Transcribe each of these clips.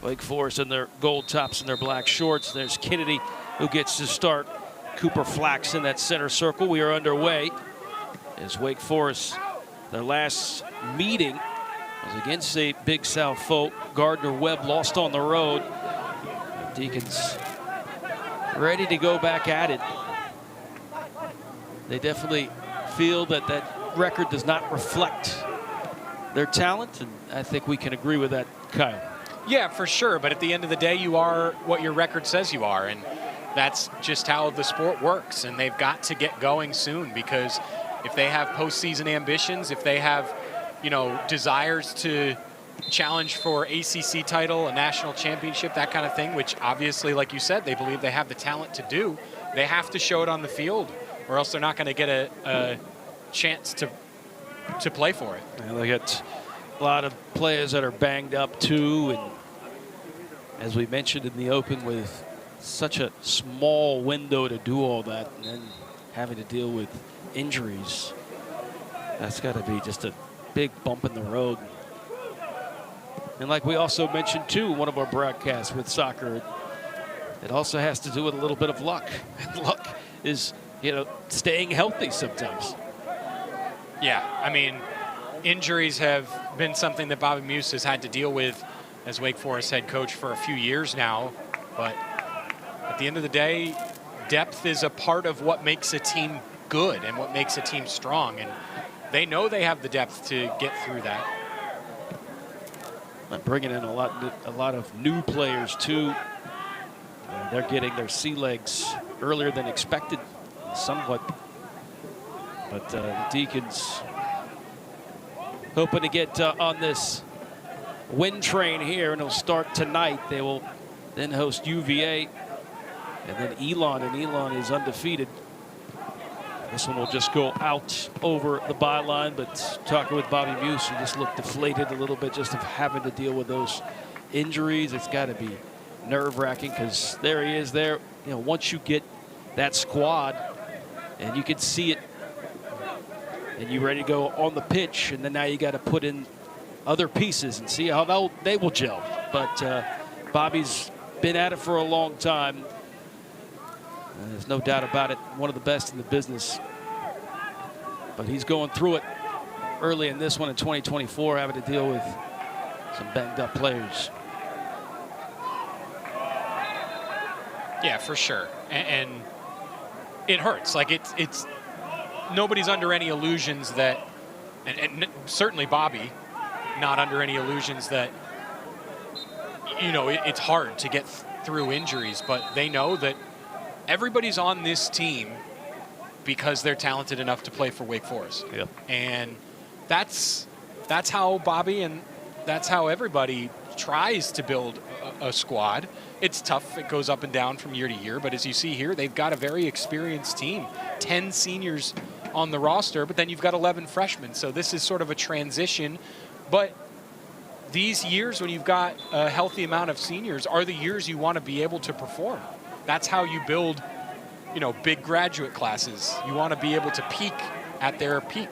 Wake Forest in their gold tops and their black shorts. There's Kennedy who gets to start. Cooper Flax in that center circle. We are underway as Wake Forest, their last meeting was against a Big South foe. Gardner-Webb lost on the road. Deacons ready to go back at it. They definitely feel that that record does not reflect their talent, and I think we can agree with that, Kyle. Yeah, for sure, but at the end of the day, you are what your record says you are, and that's just how the sport works, and they've got to get going soon, because if they have postseason ambitions, if they have, you know, desires to challenge for ACC title, a national championship, that kind of thing, which obviously, like you said, they believe they have the talent to do, they have to show it on the field, or else they're not going to get a chance to play for it. Yeah, they got a lot of players that are banged up too, and as we mentioned in the open, with such a small window to do all that and then having to deal with injuries, that's got to be just a big bump in the road. And like we also mentioned too, one of our broadcasts with soccer, it also has to do with a little bit of luck. And luck is, you know, staying healthy sometimes. Yeah, I mean, injuries have been something that Bobby Muse has had to deal with as Wake Forest head coach for a few years now. But at the end of the day, depth is a part of what makes a team good and what makes a team strong. And they know they have the depth to get through that. And bringing in a lot of new players too. They're getting their sea legs earlier than expected, somewhat. But the Deacons hoping to get on this win train here, and it'll start tonight. They will then host UVA and then Elon, and Elon is undefeated. This one will just go out over the byline, but talking with Bobby Muse, he just looked deflated a little bit just of having to deal with those injuries. It's got to be nerve-wracking, because there he is there. You know, once you get that squad and you can see it and you're ready to go on the pitch, and then now you got to put in other pieces and see how they will gel. But Bobby's been at it for a long time. There's no doubt about it, one of the best in the business. But he's going through it early in this one in 2024, having to deal with some banged up players. Yeah, for sure. And it hurts. Like, it's nobody's under any illusions that, and certainly Bobby, not under any illusions that, you know, it's hard to get through injuries, but they know that everybody's on this team because they're talented enough to play for Wake Forest. Yep. And that's how Bobby and that's how everybody tries to build a squad. It's tough. It goes up and down from year to year, but as you see here, they've got a very experienced team. 10 seniors on the roster, but then you've got 11 freshmen. So this is sort of a transition. But these years when you've got a healthy amount of seniors are the years you want to be able to perform. That's how you build, you know, big graduate classes. You want to be able to peak at their peak.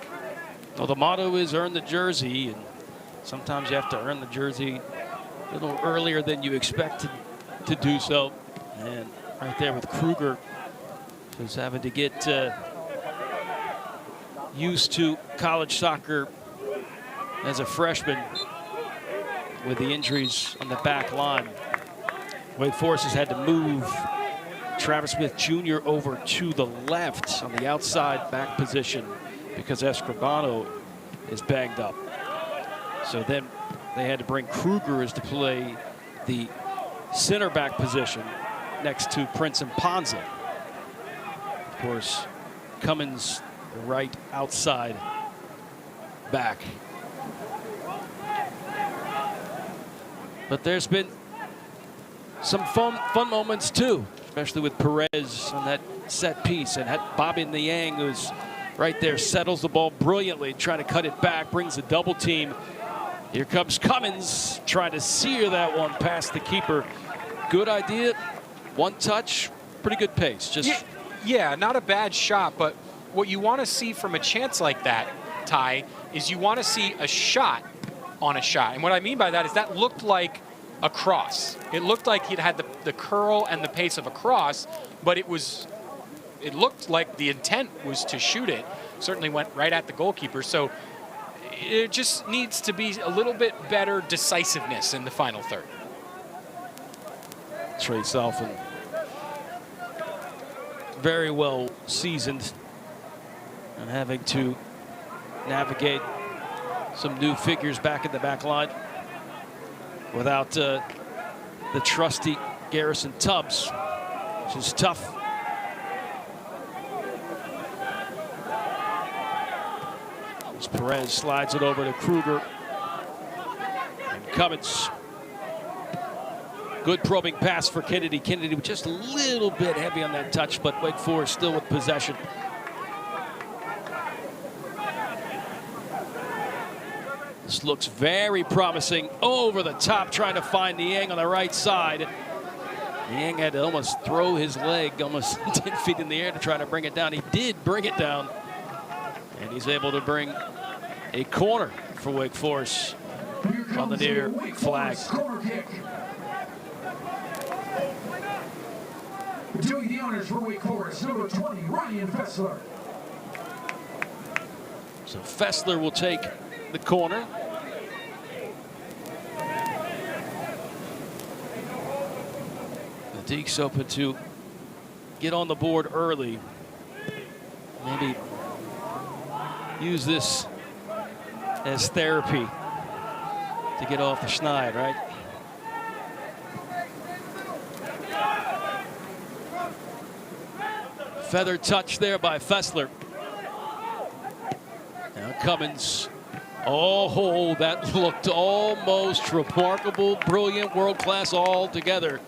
Well, the motto is earn the jersey, and sometimes you have to earn the jersey a little earlier than you expect to do so. And right there with Kruger, who's having to get used to college soccer as a freshman with the injuries on the back line. Wake Forest has had to move Travis Smith Jr. over to the left on the outside back position because Escribano is banged up. So then they had to bring Kruger as to play the center back position next to Prince and Ponza. Of course, Cummins the right outside back. But there's been some fun moments too, especially with Perez on that set piece, and Bobby Niang, who's right there, settles the ball brilliantly, trying to cut it back, brings a double team. Here comes Cummins, trying to sear that one past the keeper. Good idea, one touch, pretty good pace. Yeah, not a bad shot, but what you want to see from a chance like that, Ty, is you want to see a shot on a shot. And what I mean by that is that looked like a cross. It looked like he'd had the curl and the pace of a cross, but it looked like the intent was to shoot it. Certainly went right at the goalkeeper. So it just needs to be a little bit better decisiveness in the final third. Trey Selfin, very well seasoned, and having to navigate some new figures back in the back line without the trusty Garrison Tubbs, which is tough. As Perez slides it over to Kruger and Cummins. Good probing pass for Kennedy. Kennedy was just a little bit heavy on that touch, but Wake Forest still with possession. This looks very promising. Over the top, trying to find Niang on the right side. Niang had to almost throw his leg almost 10 feet in the air to try to bring it down. He did bring it down, and he's able to bring a corner for Wake Forest on the near flag. Doing the honors for Wake Forest, number 20, Ryan Fessler. So Fessler will take the corner. The Deeks open to get on the board early. Maybe use this as therapy to get off the schneid, right? Feather touch there by Fessler. Now Cummins. Oh, that looked almost remarkable, brilliant, world-class all together.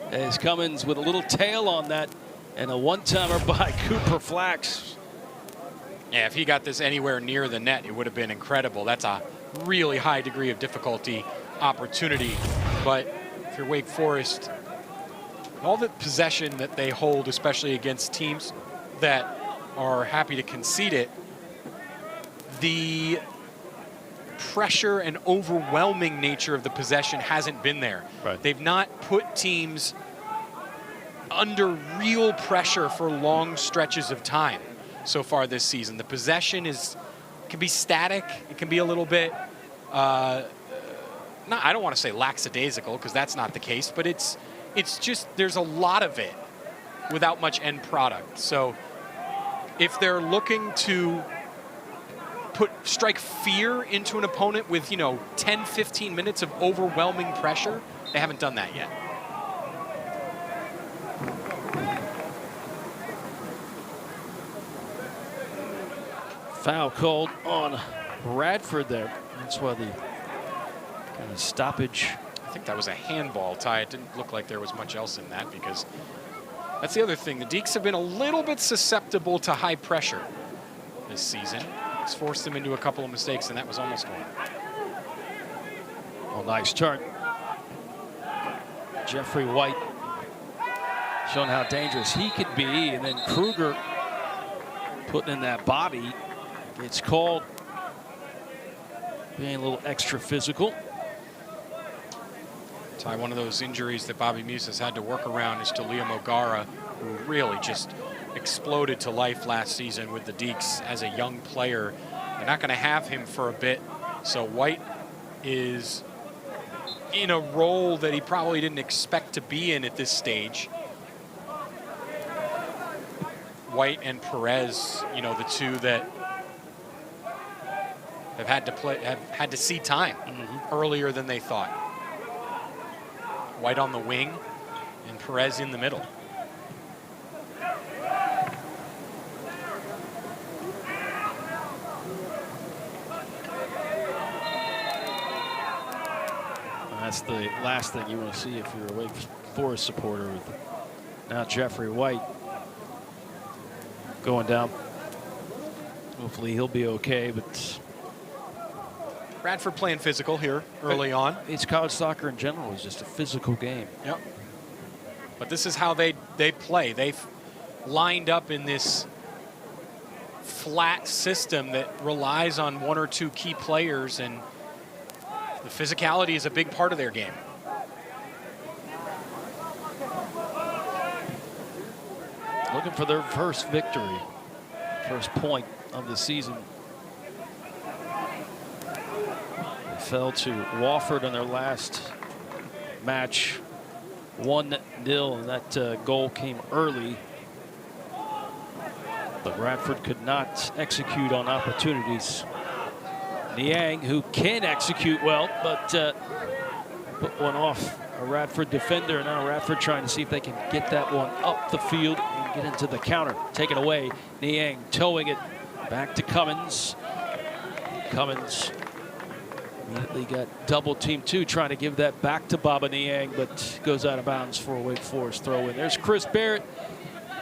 As Cummins with a little tail on that, and a one-timer by Cooper Flax. Yeah, if he got this anywhere near the net, it would have been incredible. That's a really high degree of difficulty opportunity. But if you're Wake Forest, all the possession that they hold, especially against teams that are happy to concede it, the pressure and overwhelming nature of the possession hasn't been there. Right. They've not put teams under real pressure for long stretches of time so far this season. The possession can be static. It can be a little bit, I don't want to say lackadaisical, because that's not the case, but it's just, there's a lot of it without much end product. So if they're looking to strike fear into an opponent with, 10, 15 minutes of overwhelming pressure, they haven't done that yet. Foul called on Radford there. That's why the kind of stoppage. I think that was a handball, Ty. It didn't look like there was much else in that, because that's the other thing. The Deeks have been a little bit susceptible to high pressure this season. It's forced them into a couple of mistakes, and that was almost one. Oh, nice turn. Jeffrey White showing how dangerous he could be, and then Kruger putting in that body. It's called being a little extra physical. Ty, one of those injuries that Bobby Muse has had to work around is to Liam O'Gara, who really just exploded to life last season with the Deeks as a young player. They're not going to have him for a bit, so White is in a role that he probably didn't expect to be in at this stage. White and Perez, the two that have had to see time earlier than they thought. White on the wing and Perez in the middle. That's the last thing you want to see if you're a Wake Forest supporter. With now Jeffrey White going down. Hopefully he'll be okay, but Radford playing physical here early on. It's college soccer in general is just a physical game. Yep. But this is how they play. They've lined up in this flat system that relies on one or two key players, and the physicality is a big part of their game. looking for their first victory, first point of the season. They fell to Wofford in their last match, 1-0, and that goal came early. But Radford could not execute on opportunities. Niang, who can execute well, but put one off a Radford defender. Now Radford trying to see if they can get that one up the field and get into the counter. Taken away. Niang towing it back to Cummins. Cummins immediately got double team too, trying to give that back to Baba Niang, but goes out of bounds for a Wake Forest throw in. There's Chris Barrett.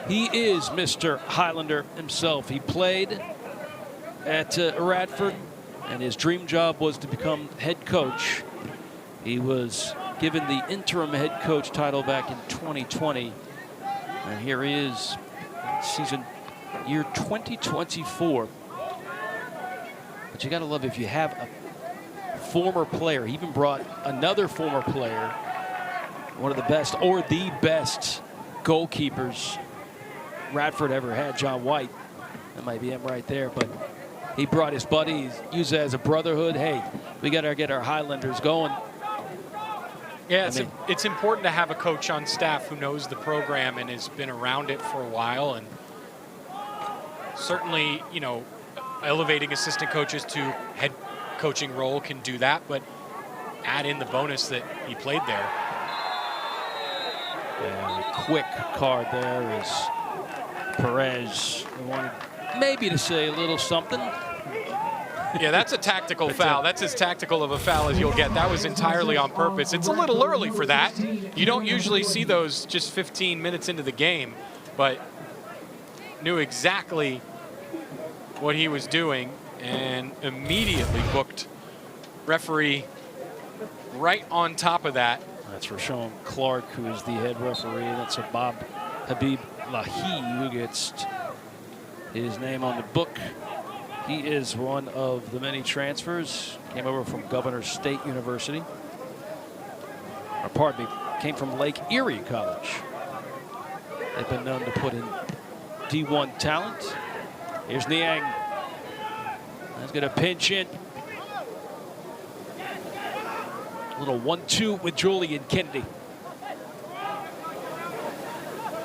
He is Mr. Highlander himself. He played at Radford, and his dream job was to become head coach. He was given the interim head coach title back in 2020. And here he is, season year 2024. But you got to love if you have a former player. He even brought another former player, one of the best or the best goalkeepers Radford ever had, John White. That might be him right there, but he brought his buddy, used it as a brotherhood. Hey, we got to get our Highlanders going. Yeah, it's important to have a coach on staff who knows the program and has been around it for a while. And certainly, you know, elevating assistant coaches to head coaching role can do that, but add in the bonus that he played there. Yeah, a quick card there is Perez. They wanted maybe to say a little something. Yeah, that's a tactical foul. That's as tactical of a foul as you'll get. That was entirely on purpose. It's a little early for that. You don't usually see those just 15 minutes into the game, but knew exactly what he was doing and immediately booked. Referee right on top of that. That's Rashawn Clark, who is the head referee. That's a Bob Habib Lahi, who gets his name on the book. He is one of the many transfers. Came over from Governor State University. Or pardon me, came from Lake Erie College. They've been known to put in D1 talent. Here's Niang. That's going to pinch in. A little 1-2 with Julian Kennedy.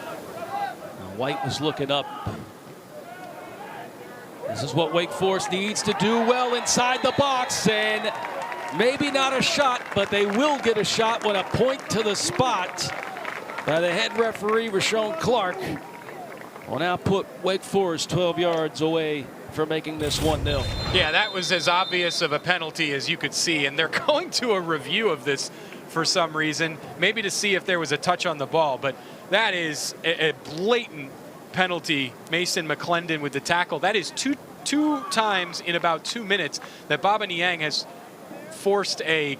Now White was looking up. This is what Wake Forest needs to do well inside the box, and maybe not a shot, but they will get a shot when a point to the spot by the head referee, Rashawn Clark, will now put Wake Forest 12 yards away from making this 1-0. Yeah, that was as obvious of a penalty as you could see, and they're going to a review of this for some reason, maybe to see if there was a touch on the ball, but that is a blatant penalty. Mason McClendon with the tackle. That is two times in about 2 minutes that Baba Niang has forced a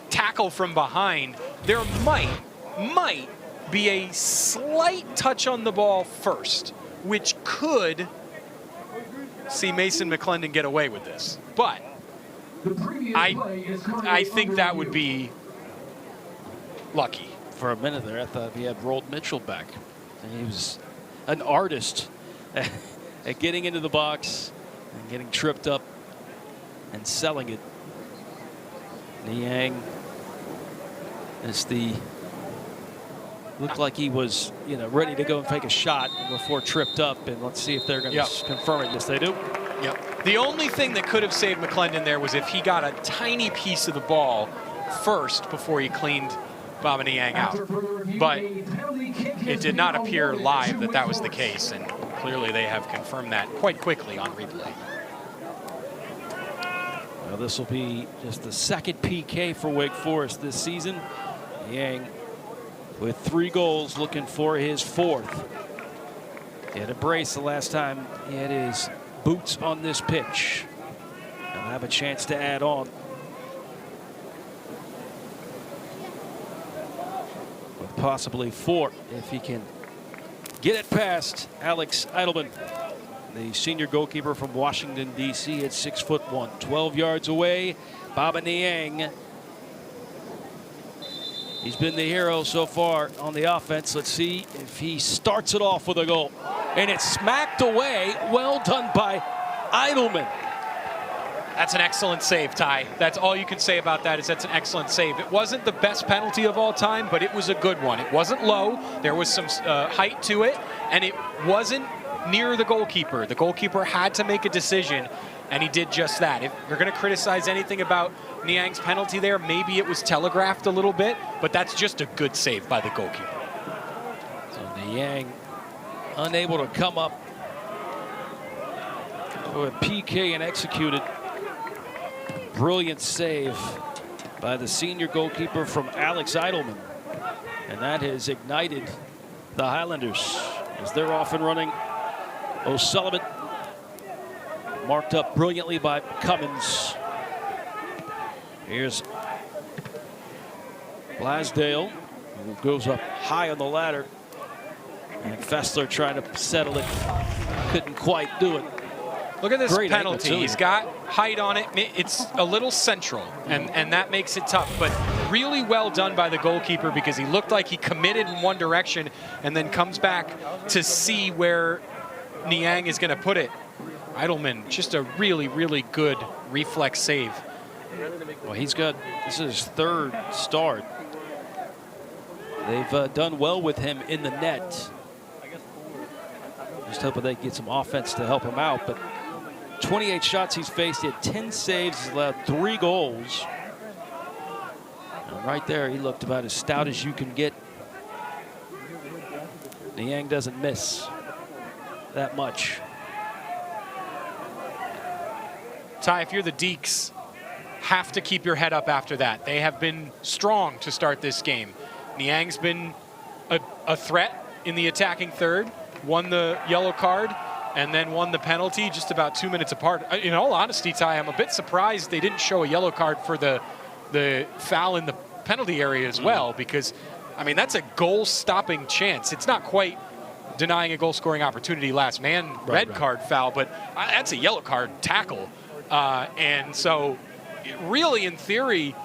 tackle from behind. There might be a slight touch on the ball first, which could see Mason McClendon get away with this. But I think that would be lucky. For a minute there, I thought he had rolled Mitchell back. And he was an artist at getting into the box and getting tripped up and selling it. Niang is looked like he was, you know, ready to go and take a shot before tripped up, and let's see if they're going to confirm it. Yes, they do. Yep. The only thing that could have saved McClendon there was if he got a tiny piece of the ball first before he cleaned Baba Niang out. But it did not appear live that that was the case, and clearly they have confirmed that quite quickly on replay. Well, this will be just the second PK for Wake Forest this season. Niang with 3 goals, looking for his 4th. He had a brace the last time he had his boots on this pitch. He'll have a chance to add on. With possibly 4 if he can get it past Alex Eidelman, the senior goalkeeper from Washington, D.C. at 6'1", 12 yards away. Baba Niang He's been the hero so far on the offense. Let's see if he starts it off with a goal. And it's smacked away. Well done by Eidelman. That's an excellent save, Ty. That's all you can say about that is that's an excellent save. It wasn't the best penalty of all time, but it was a good one. It wasn't low. There was some height to it, and it wasn't near the goalkeeper. The goalkeeper had to make a decision, and he did just that. If you're going to criticize anything about Niang's penalty there, maybe it was telegraphed a little bit, but that's just a good save by the goalkeeper. So Niang unable to come up for a PK and executed. Brilliant save by the senior goalkeeper from Alex Eidelman. And that has ignited the Highlanders as they're off and running. O'Sullivan marked up brilliantly by Cummins. Here's Blasdale, who goes up high on the ladder. And Fessler trying to settle it. Couldn't quite do it. Look at this Great penalty. angle, He's got height on it. It's a little central, and that makes it tough. But really well done by the goalkeeper because he looked like he committed in one direction and then comes back to see where Niang is going to put it. Eidelman, just a really, really good reflex save. Well, this is his third start. They've done well with him in the net. Just hoping they can get some offense to help him out. But 28 shots he's faced. He had 10 saves. He's allowed 3 goals. And right there, he looked about as stout as you can get. Niang doesn't miss that much. Ty, if you're the Deeks, have to keep your head up after that. They have been strong to start this game. Niang's been a threat in the attacking third, won the yellow card, and then won the penalty just about 2 minutes apart. In all honesty, Ty, I'm a bit surprised they didn't show a yellow card for the foul in the penalty area as well, because, I mean, that's a goal-stopping chance. It's not quite denying a goal-scoring opportunity last man red card foul, but that's a yellow card tackle. And so, really, in theory,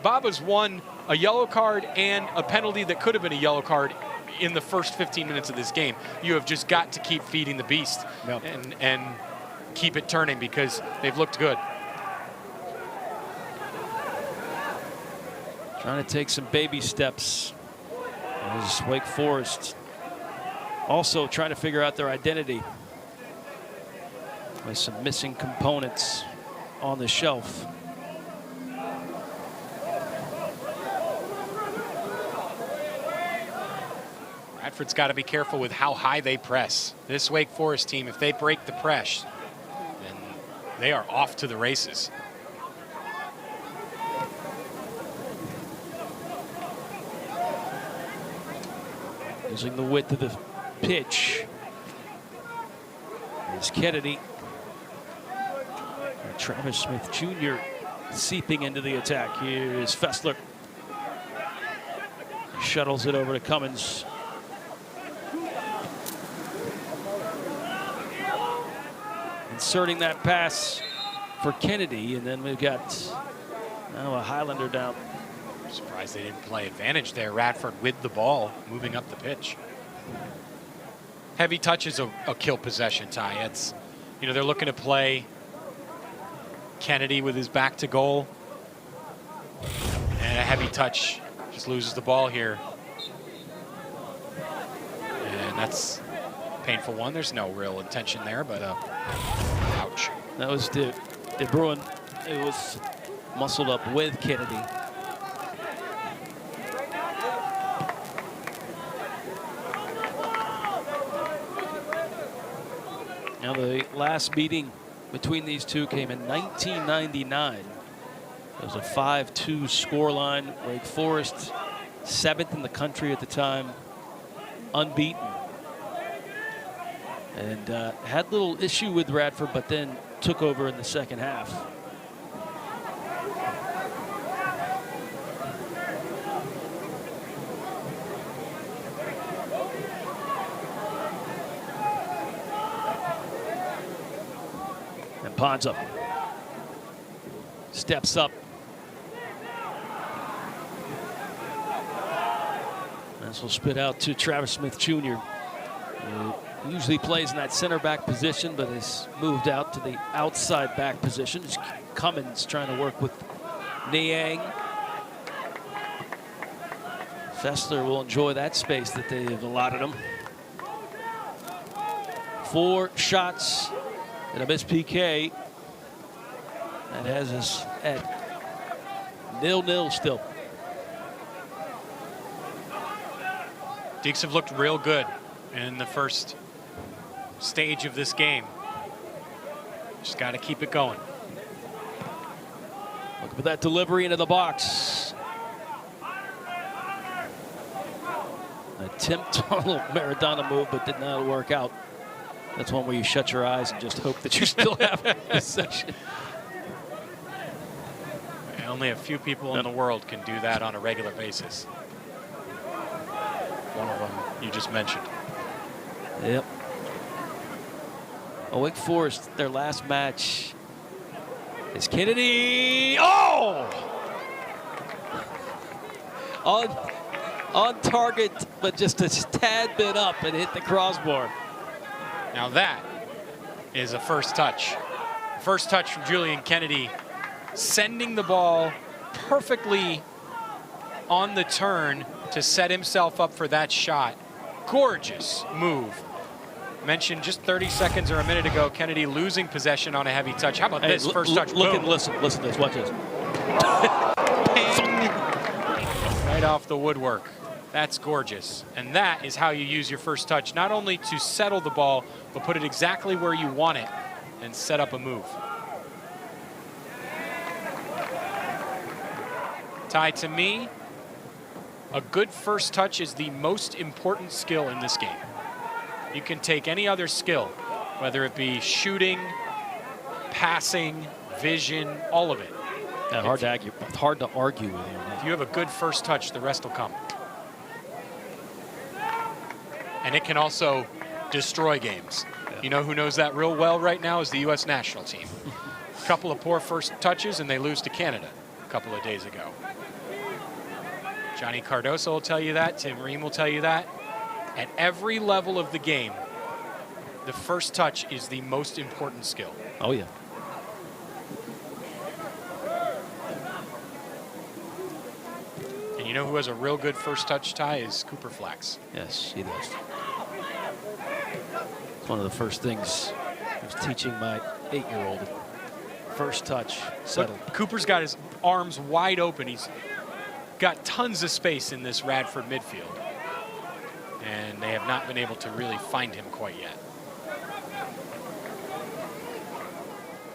Baba's won a yellow card and a penalty that could have been a yellow card in the first 15 minutes of this game. You have just got to keep feeding the beast and keep it turning because they've looked good. Trying to take some baby steps as Wake Forest also trying to figure out their identity with some missing components on the shelf. Radford's got to be careful with how high they press. This Wake Forest team, if they break the press, then they are off to the races. Using the width of the pitch is Kennedy. And Travis Smith Jr. seeping into the attack. Here is Fessler. Shuttles it over to Cummins. Inserting that pass for Kennedy, and then we've got now a Highlander down. I'm surprised they didn't play advantage there. Radford with the ball, moving up the pitch. Heavy touch is a kill possession, Ty. It's, you know, they're looking to play Kennedy with his back to goal. And a heavy touch just loses the ball here. And that's a painful one. There's no real intention there, but ouch. That was De Bruin. It was muscled up with Kennedy. Now the last meeting between these two came in 1999. It was a 5-2 scoreline. Wake Forest, 7th in the country at the time, unbeaten. And had a little issue with Radford, but then took over in the second half. And Ponza steps up. This will spit out to Travis Smith Jr., who usually plays in that center back position, but has moved out to the outside back position. It's Cummins trying to work with Niang. Fessler will enjoy that space that they've allotted him. 4 shots and a missed PK. That has us at 0-0 still. Deeks have looked real good in the first stage of this game. Just got to keep it going. Look at that delivery into the box. Attempt on a little Maradona move, but did not work out. That's one where you shut your eyes and just hope that you still have possession. Only a few people in the world can do that on a regular basis. One of them you just mentioned. Yep. Wake Forest, their last match is Kennedy. Oh! On target, but just a tad bit up and hit the crossbar. Now that is a first touch. First touch from Julian Kennedy, sending the ball perfectly on the turn to set himself up for that shot. Gorgeous move. Mentioned just 30 seconds or a minute ago, Kennedy losing possession on a heavy touch. How about this first touch? Look and listen to this. Watch this. Right off the woodwork. That's gorgeous. And that is how you use your first touch, not only to settle the ball, but put it exactly where you want it and set up a move. Ty, to me, a good first touch is the most important skill in this game. You can take any other skill, whether it be shooting, passing, vision, all of it. Yeah, hard to argue with you. If you have a good first touch, the rest will come. And it can also destroy games. Yeah. You know who knows that real well right now is the U.S. national team. A couple of poor first touches and they lose to Canada a couple of days ago. Johnny Cardoso will tell you that. Tim Ream will tell you that. At every level of the game, the first touch is the most important skill. Oh, yeah. And you know who has a real good first touch, Ty, is Cooper Flax. Yes, he does. It's one of the first things I was teaching my 8-year-old. First touch, settle. Look, Cooper's got his arms wide open. He's got tons of space in this Radford midfield. And they have not been able to really find him quite yet.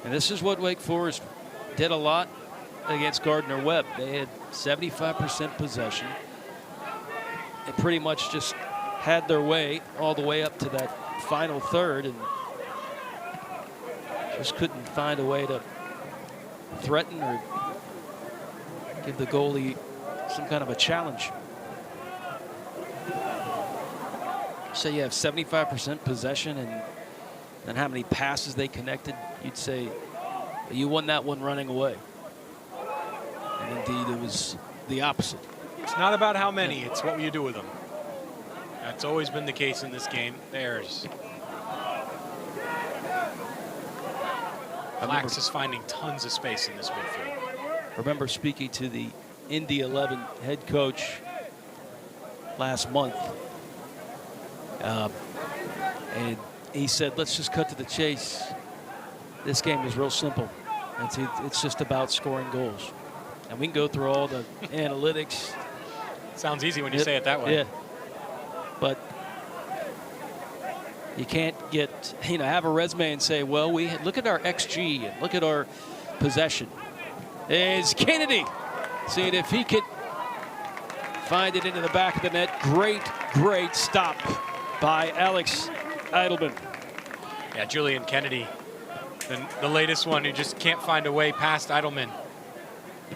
And this is what Wake Forest did a lot against Gardner-Webb. They had 75% possession. They pretty much just had their way all the way up to that final third and just couldn't find a way to threaten or give the goalie some kind of a challenge. So you have 75% possession, and then how many passes they connected, you'd say you won that one running away. And indeed, it was the opposite. It's not about how many, it's what you do with them. That's always been the case in this game. There's Flax is finding tons of space in this midfield. I remember speaking to the Indy 11 head coach last month. And he said, let's just cut to the chase. This game is real simple. It's just about scoring goals. And we can go through all the analytics. Sounds easy when you say it that way. Yeah. But you can't have a resume and say, well, look at our XG and look at our possession. Is Kennedy seeing if he could find it into the back of the net. Great stop by Alex Eidelman. Yeah, Julian Kennedy, the latest one who just can't find a way past Eidelman.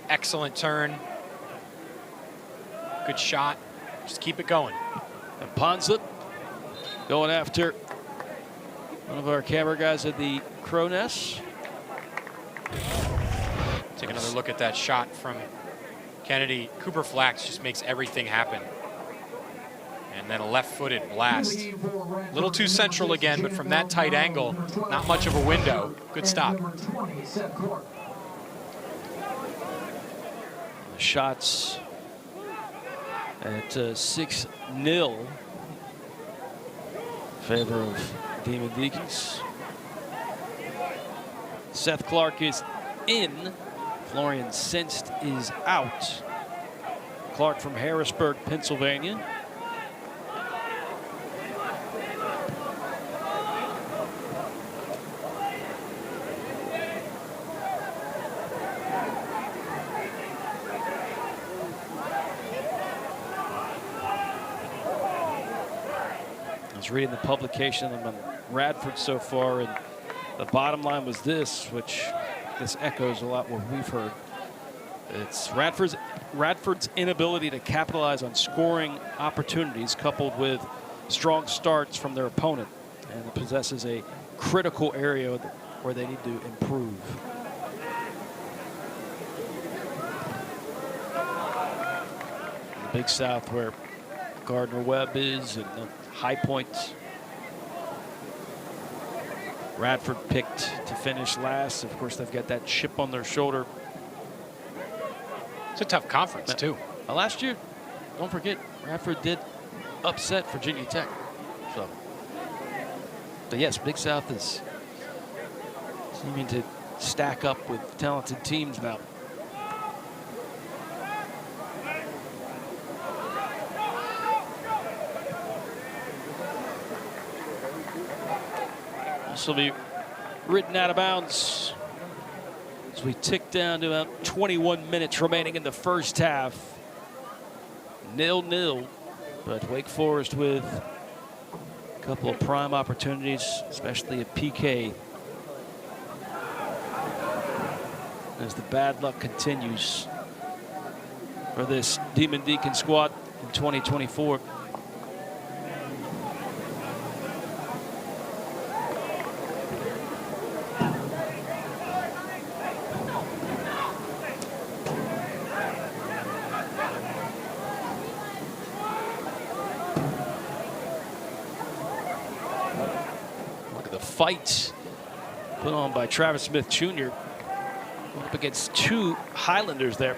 Excellent turn. Good shot. Just keep it going. And Ponzlet going after one of our camera guys at the Crow Nest. Take another look at that shot from Kennedy. Cooper Flax just makes everything happen. And then a left-footed blast. A little too central again, but from that tight angle, not much of a window. Good stop. Shots at 6-0 in favor of Demon Deacons. Seth Clark is in. Florian Sinst is out. Clark from Harrisburg, Pennsylvania. I was reading the publication on Radford so far, and the bottom line was this, which this echoes a lot what we've heard. It's Radford's inability to capitalize on scoring opportunities coupled with strong starts from their opponent, and it possesses a critical area where they need to improve. The Big South, where Gardner Webb is, and the High Point. Radford picked to finish last. Of course, they've got that chip on their shoulder. It's a tough conference, too. Last year, don't forget, Radford did upset Virginia Tech. So, but yes, Big South is seeming to stack up with talented teams now. This will be written out of bounds as we tick down to about 21 minutes remaining in the first half. 0-0, but Wake Forest with a couple of prime opportunities, especially a PK, as the bad luck continues for this Demon Deacon squad in 2024. Fight put on by Travis Smith Jr. up against two Highlanders there.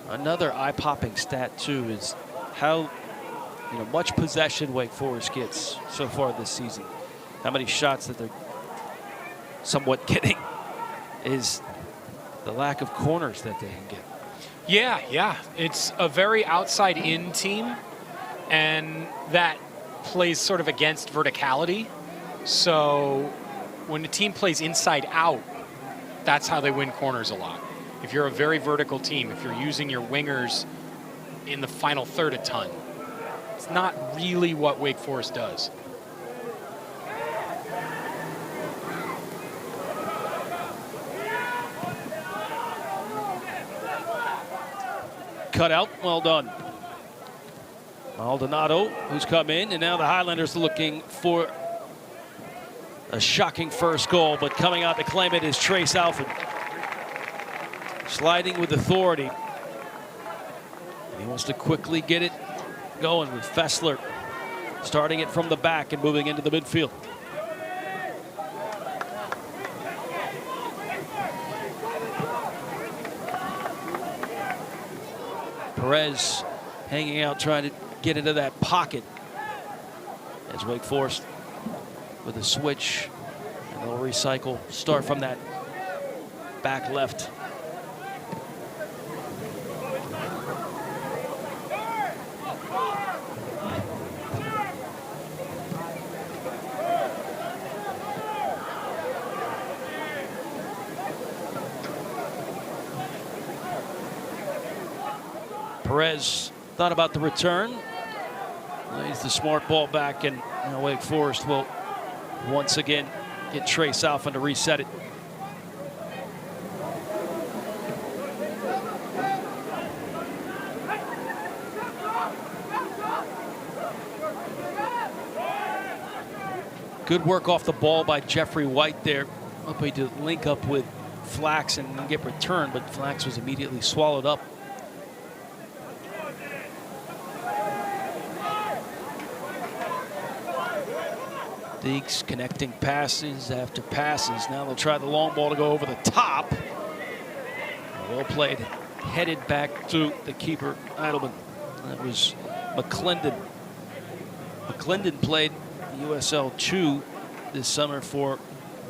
Another eye-popping stat too is how much possession Wake Forest gets so far this season. How many shots that they're somewhat getting is the lack of corners that they can get. Yeah, it's a very outside-in team. And that plays sort of against verticality. So when a team plays inside out, that's how they win corners a lot. If you're a very vertical team, if you're using your wingers in the final third a ton, it's not really what Wake Forest does. Cut out, well done. Maldonado, who's come in, and now the Highlanders looking for a shocking first goal, but coming out to claim it is Trace Alford. Sliding with authority. He wants to quickly get it going with Fessler, starting it from the back and moving into the midfield. Perez hanging out, trying to get into that pocket as Wake Forest with a switch, and they'll recycle, start from that back left. Perez thought about the return. Lays the smart ball back, and now Wake Forest will once again get Trace Alford to reset it. Good work off the ball by Jeffrey White there. Hoping to link up with Flax and get returned, but Flax was immediately swallowed up Deeks connecting passes after passes. Now they'll try the long ball to go over the top. Well played, headed back to the keeper, Eidelman. That was McClendon. McClendon played USL 2 this summer for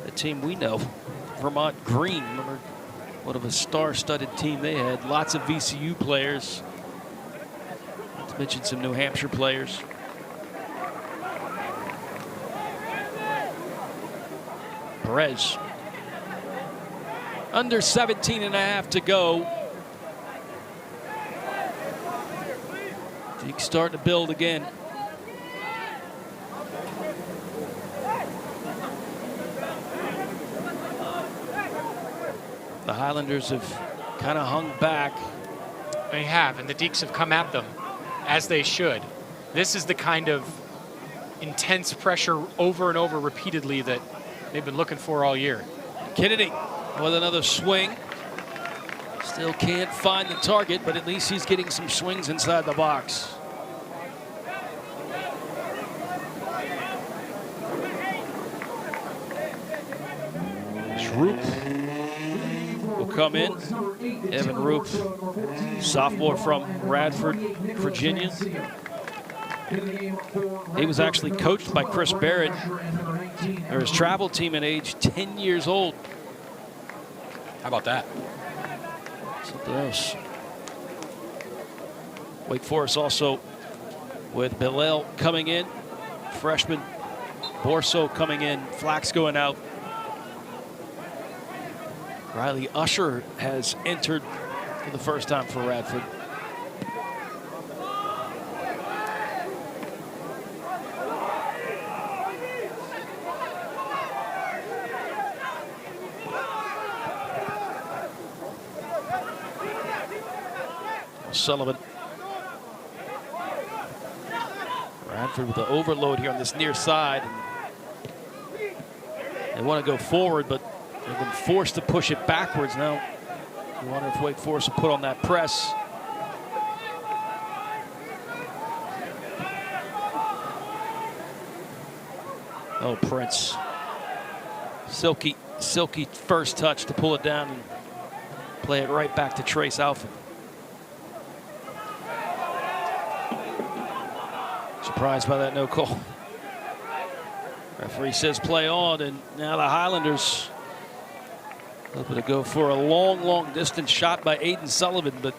a team we know, Vermont Green. Remember, what of a star-studded team they had. Lots of VCU players. Not to mention some New Hampshire players. Perez. Under 17 and a half to go. Deeks starting to build again. The Highlanders have kind of hung back. They have, and the Deeks have come at them as they should. This is the kind of intense pressure over and over repeatedly that they've been looking for all year. Kennedy with another swing. Still can't find the target, but at least he's getting some swings inside the box. Roop will come in. Evan Roop, sophomore from Radford, Virginia. He was actually coached by Chris Barrett. They're his travel team at age 10 years old. How about that? Something else. Wake Forest also with Billel coming in. Freshman. Borso coming in. Flax going out. Riley Usher has entered for the first time for Radford. Sullivan. Radford with the overload here on this near side. They want to go forward, but they've been forced to push it backwards now. You wonder if Wake Forest will put on that press. Oh, Prince. Silky first touch to pull it down and play it right back to Trace Alford. Surprised by that no call. Referee says play on, and now the Highlanders hoping to go for a long distance shot by Aiden Sullivan, but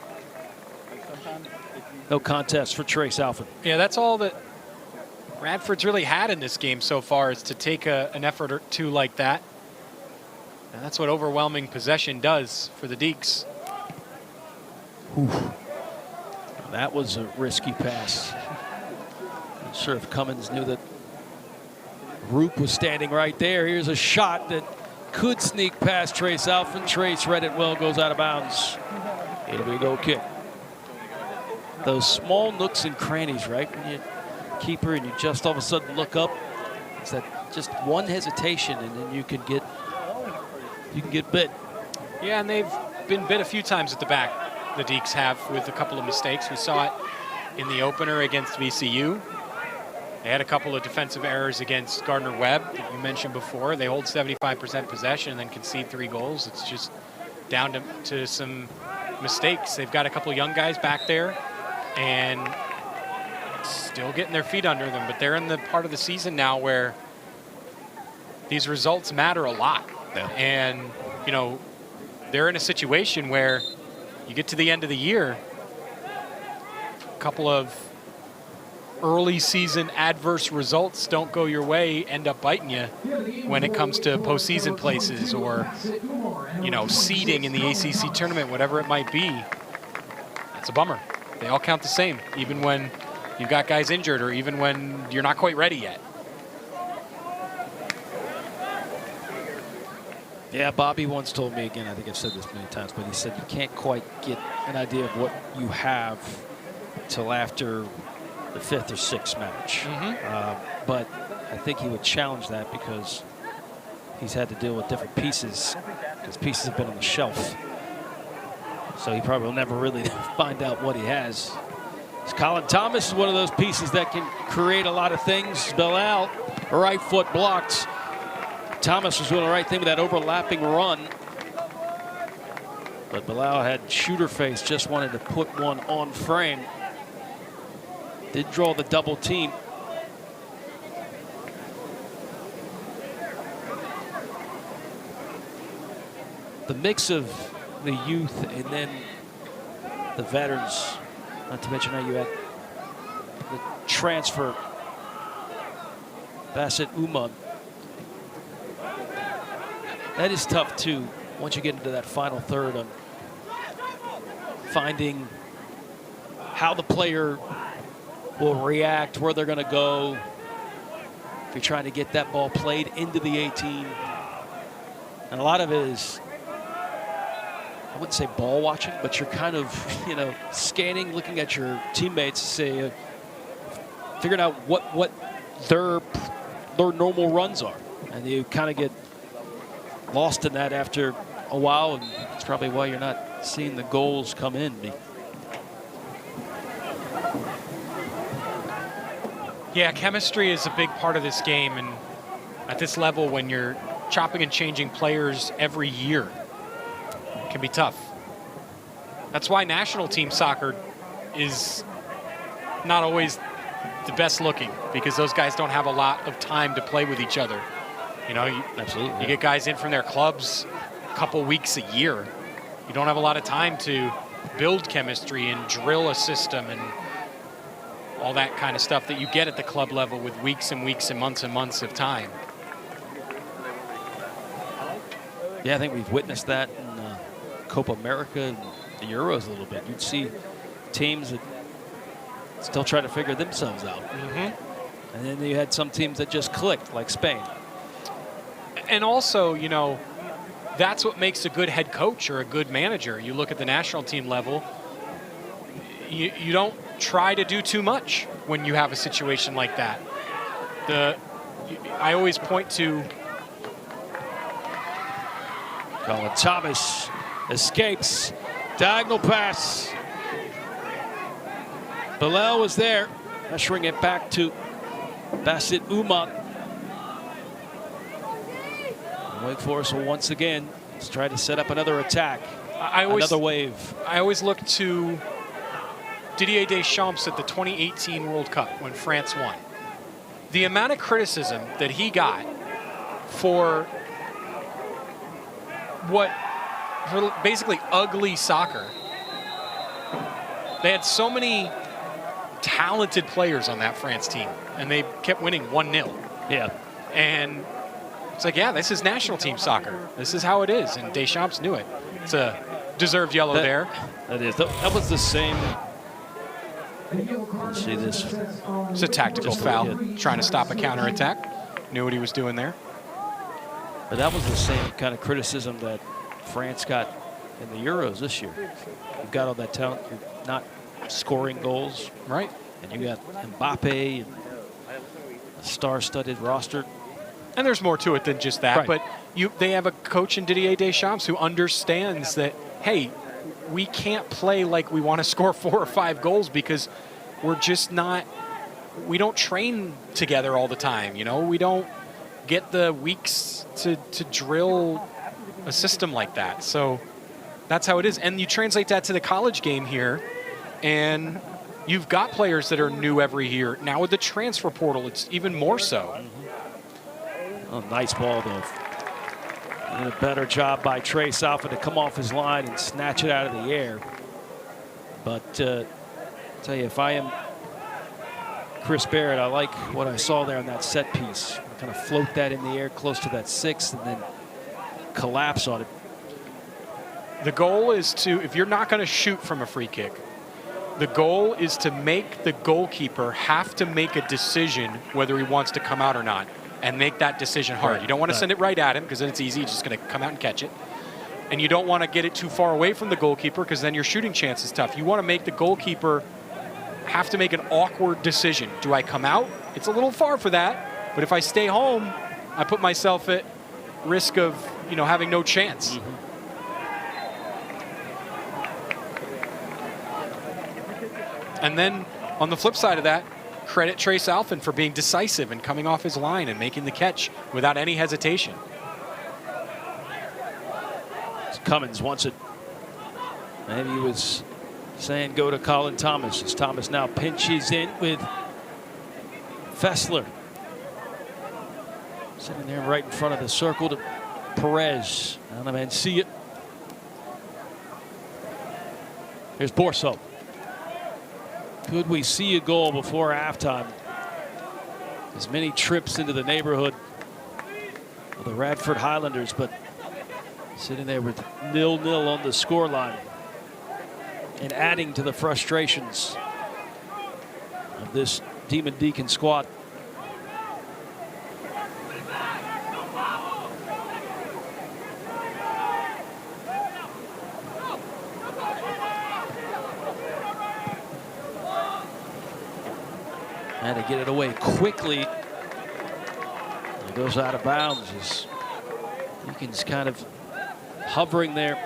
no contest for Trace Alford. Yeah, that's all that Radford's really had in this game so far, is to take an effort or two like that. And that's what overwhelming possession does for the Deeks. That was a risky pass. Not sure if Cummins knew that Roop was standing right there. Here's a shot that could sneak past Trace Alford. Trace read it well, goes out of bounds. It'll be a goal kick. Those small nooks and crannies, right? When you keeper and you just all of a sudden look up, it's that just one hesitation and then you can get bit. Yeah, and they've been bit a few times at the back. The Deeks have, with a couple of mistakes. We saw it in the opener against VCU. They had a couple of defensive errors against Gardner-Webb that you mentioned before. They hold 75% possession and then concede 3 goals. It's just down to some mistakes. They've got a couple of young guys back there and still getting their feet under them, but they're in the part of the season now where these results matter a lot. Yeah. And, you know, they're in a situation where you get to the end of the year, a couple of early season adverse results don't go your way, end up biting you when it comes to postseason places or, you know, seeding in the ACC tournament, whatever it might be. It's a bummer. They all count the same, even when you've got guys injured or even when you're not quite ready yet. Yeah, Bobby once told me, again, I think I've said this many times, but he said you can't quite get an idea of what you have till after the 5th or 6th match. But I think he would challenge that because he's had to deal with different pieces, because pieces have been on the shelf. So he probably will never really find out what he has Colin Thomas is one of those pieces that can create a lot of things. Bilal, right foot blocked. Thomas was doing the right thing with that overlapping run. But Bilal had shooter face, just wanted to put one on frame. Did draw the double team. The mix of the youth and then the veterans, not to mention how you had the transfer, Bassett Umar. That is tough too, once you get into that final third, on finding how the player will react, where they're going to go. If you're trying to get that ball played into the 18. And a lot of it is, I wouldn't say ball watching, but you're kind of, you know, scanning, looking at your teammates to say, figuring out what their normal runs are. And you kind of get lost in that after a while, and it's probably why you're not seeing the goals come in. Yeah, chemistry is a big part of this game, and at this level, when you're chopping and changing players every year, it can be tough. That's why national team soccer is not always the best looking, because those guys don't have a lot of time to play with each other. You know, Absolutely. You get guys in from their clubs a couple weeks a year. You don't have a lot of time to build chemistry and drill a system and all that kind of stuff that you get at the club level with weeks and weeks and months of time. Yeah, I think we've witnessed that in Copa America and the Euros a little bit. You'd see teams that still try to figure themselves out. Mm-hmm. And then you had some teams that just clicked, like Spain. And also, you know, that's what makes a good head coach or a good manager. You look at the national team level, you don't try to do too much when you have a situation like that. I always point to Colin Thomas escapes, diagonal pass. Bilal was there, ushering it back to Bassett Umar. Wake Forest will once again try to set up another attack, another wave. I always look to Didier Deschamps at the 2018 World Cup when France won. The amount of criticism that he got for basically ugly soccer. They had so many talented players on that France team, and they kept winning 1-0. Yeah. And it's like, yeah, this is national team soccer. This is how it is, and Deschamps knew it. It's a deserved yellow there. That is. That was the same. Let's see this. It's a tactical foul, trying to stop a counterattack. Knew what he was doing there. But that was the same kind of criticism that France got in the Euros this year. You've got all that talent, you're not scoring goals. Right. And you got Mbappe and a star-studded roster. And there's more to it than just that. Right. But they have a coach in Didier Deschamps who understands that, hey, we can't play like we want to score 4 or 5 goals because we're just not, we don't train together all the time. You know, we don't get the weeks to drill a system like that. So that's how it is. And you translate that to the college game here, and you've got players that are new every year. Now with the transfer portal, it's even more so. Oh, nice ball, though. And a better job by Trey Salford to come off his line and snatch it out of the air. But I'll tell you, if I am Chris Barrett, I like what I saw there on that set piece. Kind of float that in the air close to that 6 and then collapse on it. The goal is to, if you're not going to shoot from a free kick, the goal is to make the goalkeeper have to make a decision whether he wants to come out or not, and make that decision hard. You don't want to send it right at him because then it's easy. He's just going to come out and catch it. And you don't want to get it too far away from the goalkeeper because then your shooting chance is tough. You want to make the goalkeeper have to make an awkward decision. Do I come out? It's a little far for that. But if I stay home, I put myself at risk of, you know, having no chance. And then on the flip side of that, credit Trace Alfin for being decisive and coming off his line and making the catch without any hesitation. Cummins wants it. Maybe he was saying go to Colin Thomas, as Thomas now pinches in with Fessler. Sitting there right in front of the circle to Perez. Down to Mancia. Here's Borso. Could we see a goal before halftime? As many trips into the neighborhood of the Radford Highlanders, but sitting there with 0-0 on the scoreline and adding to the frustrations of this Demon Deacon squad. And to get it away quickly. It goes out of bounds as Deacon's kind of hovering there,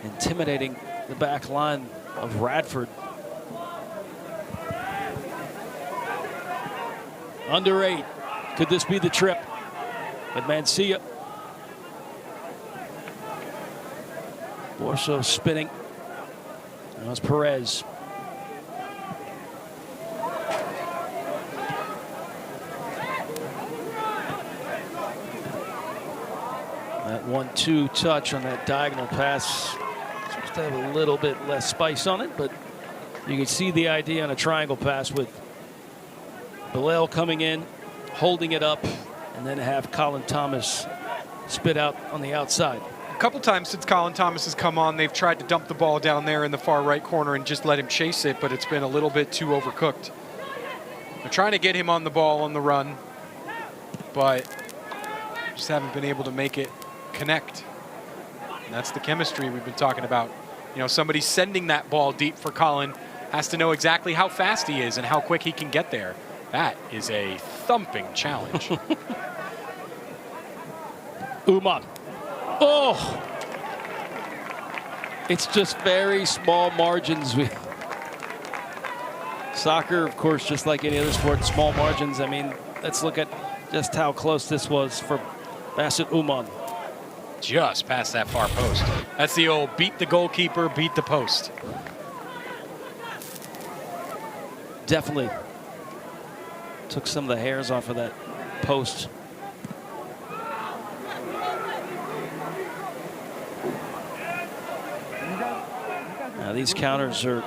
intimidating the back line of Radford. Under 8. Could this be the trip? With Mancia. Borso spinning. That was Perez. That 1-2 touch on that diagonal pass. Supposed to have a little bit less spice on it, but you can see the idea on a triangle pass with Bilal coming in, holding it up, and then have Colin Thomas spit out on the outside. A couple times since Colin Thomas has come on, they've tried to dump the ball down there in the far right corner and just let him chase it, but it's been a little bit too overcooked. They're trying to get him on the ball on the run, but just haven't been able to make it connect. And that's the chemistry we've been talking about. You know, somebody sending that ball deep for Colin has to know exactly how fast he is and how quick he can get there. That is a thumping challenge. Uman. Oh! It's just very small margins. Soccer, of course, just like any other sport, small margins. I mean, let's look at just how close this was for Bassett Uman. Just past that far post. That's the old beat the goalkeeper, beat the post. Definitely took some of the hairs off of that post. Now these counters are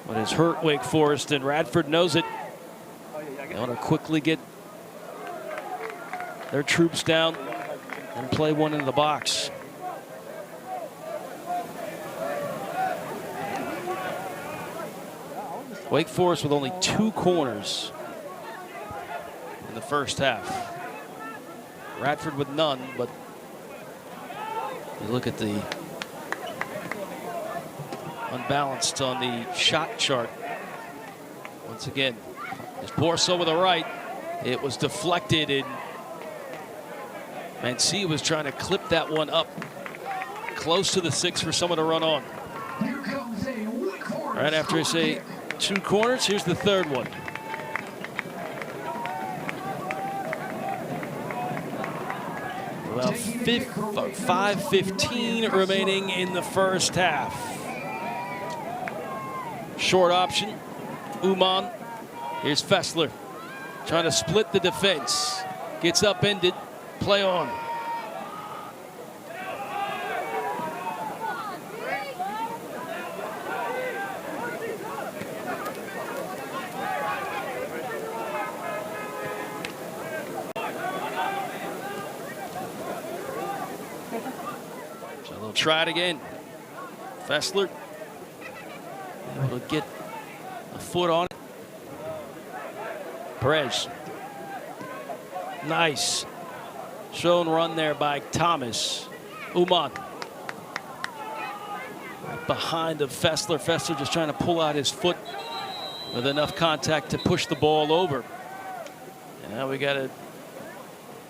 what has hurt Wake Forest, and Radford knows it. They want to quickly get their troops down and play one into the box. Wake Forest with only 2 corners in the first half. Radford with none, but you look at the unbalanced on the shot chart. Once again, there's Borso with a right. It was deflected, and Mancia was trying to clip that one up close to the 6 for someone to run on. Right after I say 2 corners, here's the third one. About 5:15 remaining in the first half. Short option, Uman. Here's Fessler trying to split the defense. Gets upended. Play on. So they'll try it again. Fessler able to get a foot on it. Perez. Nice. Shown run there by Thomas. Uman. Right behind of Fessler. Fessler just trying to pull out his foot with enough contact to push the ball over. And now we got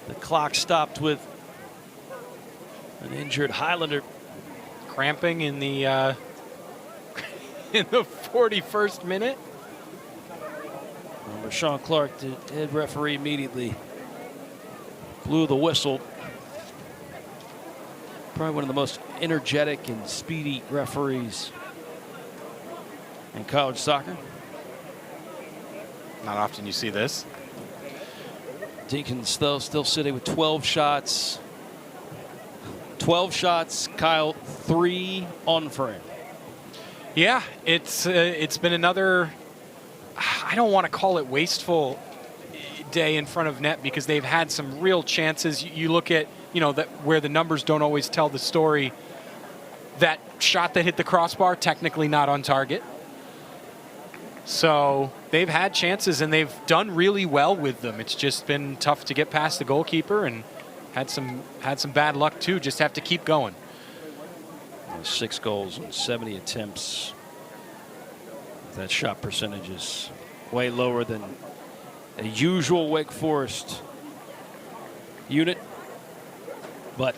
the clock stopped with an injured Highlander. Cramping in the in the 41st minute. Well, Sean Clark, the head referee, immediately blew the whistle. Probably one of the most energetic and speedy referees in college soccer. Not often you see this. Deacons, though, still sitting with 12 shots. 12 shots, Kyle, 3 on frame. Yeah, it's been another, I don't want to call it wasteful day in front of net, because they've had some real chances. You look at, that where the numbers don't always tell the story. That shot that hit the crossbar, technically not on target. So they've had chances and they've done really well with them. It's just been tough to get past the goalkeeper, and had some bad luck too. Just have to keep going. 6 goals and 70 attempts. That shot percentage is way lower than a usual Wake Forest unit. But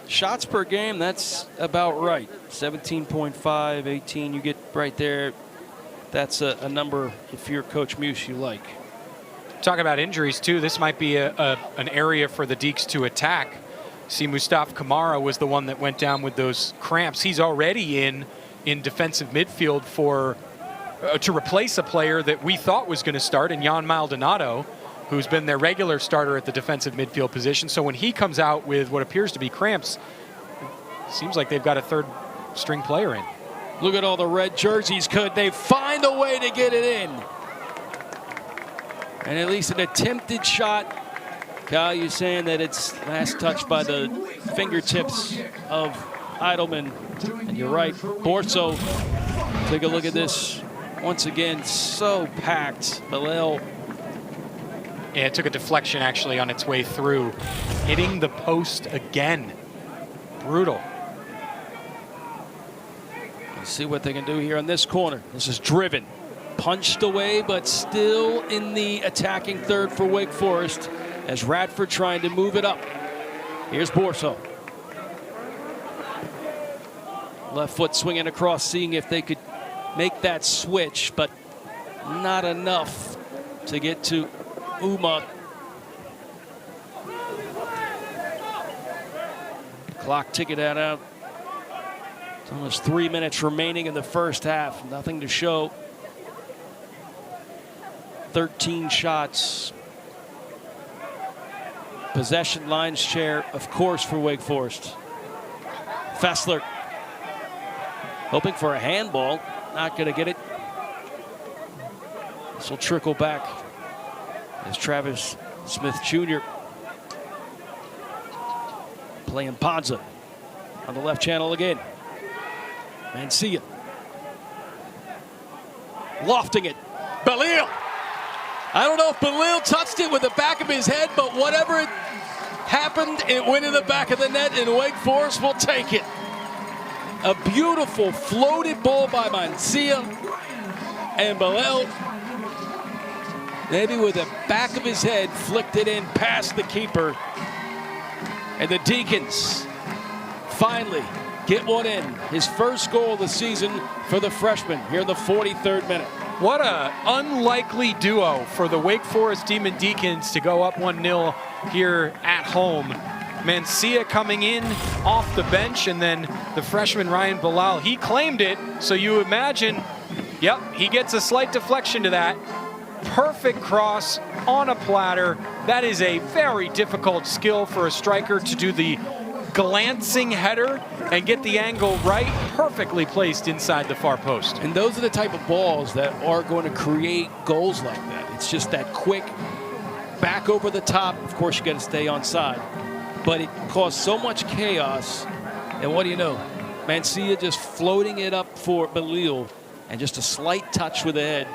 shots per game, that's about right. 17.5, 18, you get right there. That's a number, if you're Coach Muse, you like. Talk about injuries, too. This might be an area for the Deeks to attack. See, Mustafa Kamara was the one that went down with those cramps. He's already in defensive midfield to replace a player that we thought was going to start in Jan Maldonado, who's been their regular starter at the defensive midfield position. So when he comes out with what appears to be cramps, it seems like they've got a third-string player in. Look at all the red jerseys. Could they find a way to get it in? And at least an attempted shot. Kyle, you're saying that it's last touched by the fingertips of Eidelman. And you're right. Borso, take a look at this. Once again, so packed. Bilal. Yeah, it took a deflection actually on its way through. Hitting the post again. Brutal. Let's see what they can do here on this corner. This is driven. Punched away, but still in the attacking third for Wake Forest, as Radford trying to move it up. Here's Borso. Left foot swinging across, seeing if they could make that switch, but not enough to get to Uma. Clock ticking that out. It's almost 3 minutes remaining in the first half. Nothing to show. 13 shots. Possession lines chair, of course, for Wake Forest. Fessler hoping for a handball. Not going to get it. This will trickle back as Travis Smith Jr. playing Ponza on the left channel again. Mancia lofting it. Belil. I don't know if Belil touched it with the back of his head, but whatever it happened, it went in the back of the net, and Wake Forest will take it. A beautiful floated ball by Mancia, and Belil, maybe with the back of his head, flicked it in past the keeper. And the Deacons finally get one in. His first goal of the season for the freshman here in the 43rd minute. What a unlikely duo for the Wake Forest Demon Deacons to go up 1-0 here at home. Mancia coming in off the bench, and then the freshman Ryan Bilal. He claimed it, so you imagine, yep, he gets a slight deflection to that. Perfect cross on a platter. That is a very difficult skill for a striker to do the glancing header and get the angle right, perfectly placed inside the far post. And those are the type of balls that are going to create goals like that. It's just that quick back over the top. Of course, you got to stay on side, but it caused so much chaos. And what do you know? Mancia just floating it up for Belil, and just a slight touch with the head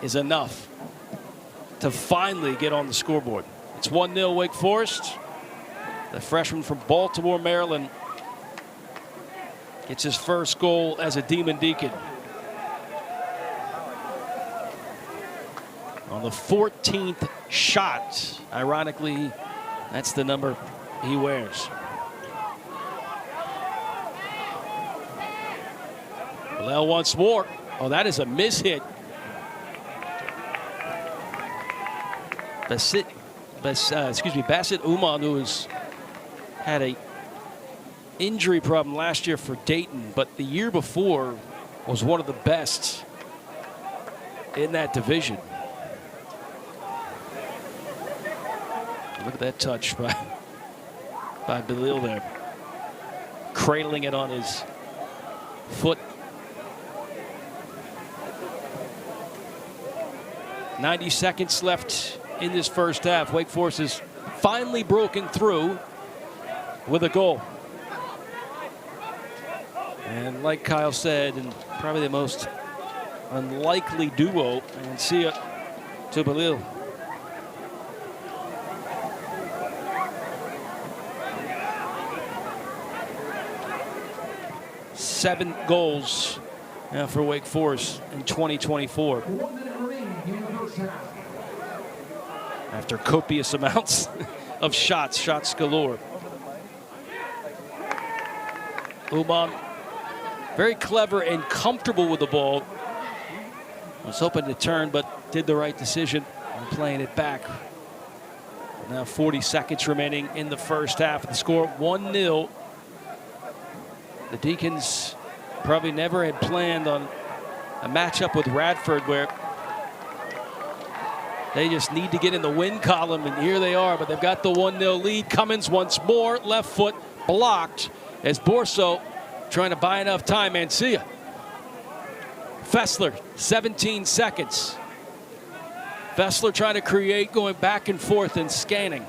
is enough to finally get on the scoreboard. It's 1-0 Wake Forest. The freshman from Baltimore, Maryland, gets his first goal as a Demon Deacon. On the 14th shot, ironically, that's the number he wears. Bilal once more. Oh, that is a mishit. Bassett Uman, who has had a injury problem last year for Dayton, but the year before was one of the best in that division. Look at that touch by Bilal there, cradling it on his foot. 90 seconds left in this first half. Wake Forest has finally broken through with a goal. And like Kyle said, and probably the most unlikely duo, and see it to Bilal. Seven goals now for Wake Forest in 2024. 1 minute remaining in the first half. After copious amounts of shots galore. Uman, very clever and comfortable with the ball. Was hoping to turn, but did the right decision in playing it back. Now 40 seconds remaining in the first half. The score 1-0. The Deacons probably never had planned on a matchup with Radford where they just need to get in the win column, and here they are, but they've got the 1-0 lead. Cummins once more, left foot blocked as Borso trying to buy enough time. Mancia. Fessler, 17 seconds. Fessler trying to create, going back and forth and scanning.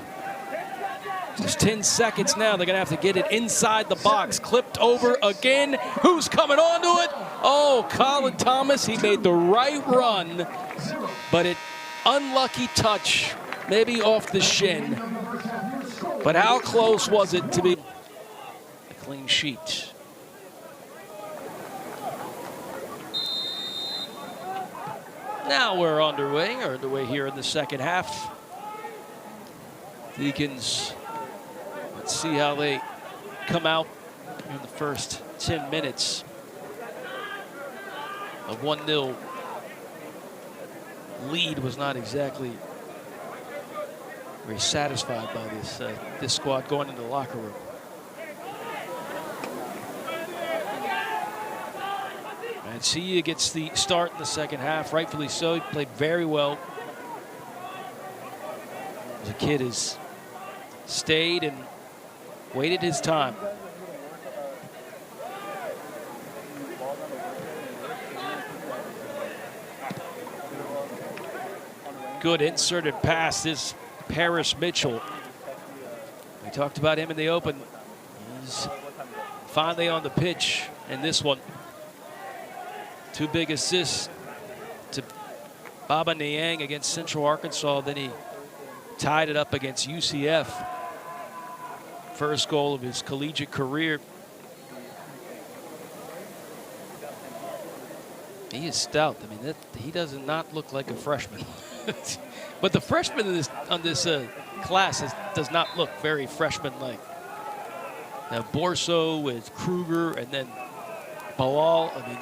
Just 10 seconds now. They're going to have to get it inside the box. Clipped over again. Who's coming onto it? Oh, Colin Thomas. He made the right run, but it unlucky touch, maybe off the shin. But how close was it to be a clean sheet? Now we're underway here in the second half. Deacons, let's see how they come out in the first 10 minutes. A 1-0 lead was not exactly very satisfied by this squad going into the locker room. Mancia gets the start in the second half, rightfully so. He played very well. The kid has stayed and waited his time. Good inserted pass, this Paris Mitchell. We talked about him in the open. He's finally on the pitch in this one. 2 big assists to Baba Niang against Central Arkansas. Then he tied it up against UCF. First goal of his collegiate career. He is stout. I mean, he does not look like a freshman. But the freshmen on this class does not look very freshman-like. Now Borso with Kruger and then Bilal. I mean,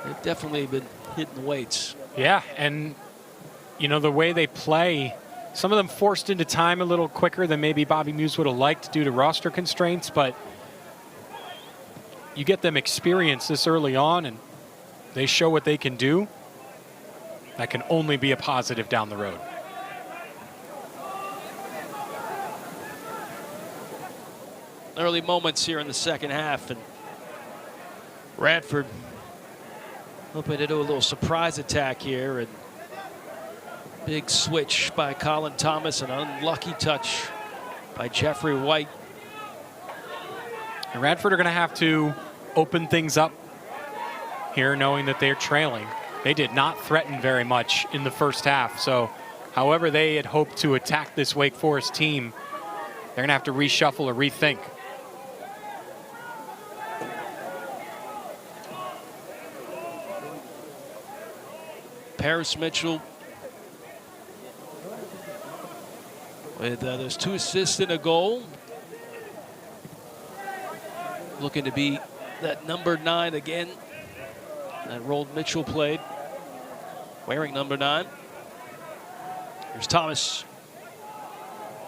they've definitely been hitting the weights. Yeah, and you know the way they play, some of them forced into time a little quicker than maybe Bobby Muse would have liked due to roster constraints, but you get them experience this early on and they show what they can do. That can only be a positive down the road. Early moments here in the second half, and Radford hoping to do a little surprise attack here, and big switch by Colin Thomas, an unlucky touch by Jeffrey White. And Radford are going to have to open things up here, knowing that they're trailing. They did not threaten very much in the first half. So however they had hoped to attack this Wake Forest team, they're going to have to reshuffle or rethink. Paris Mitchell with those 2 assists and a goal. Looking to be that number 9 again. That role Mitchell played, wearing number 9. Here's Thomas.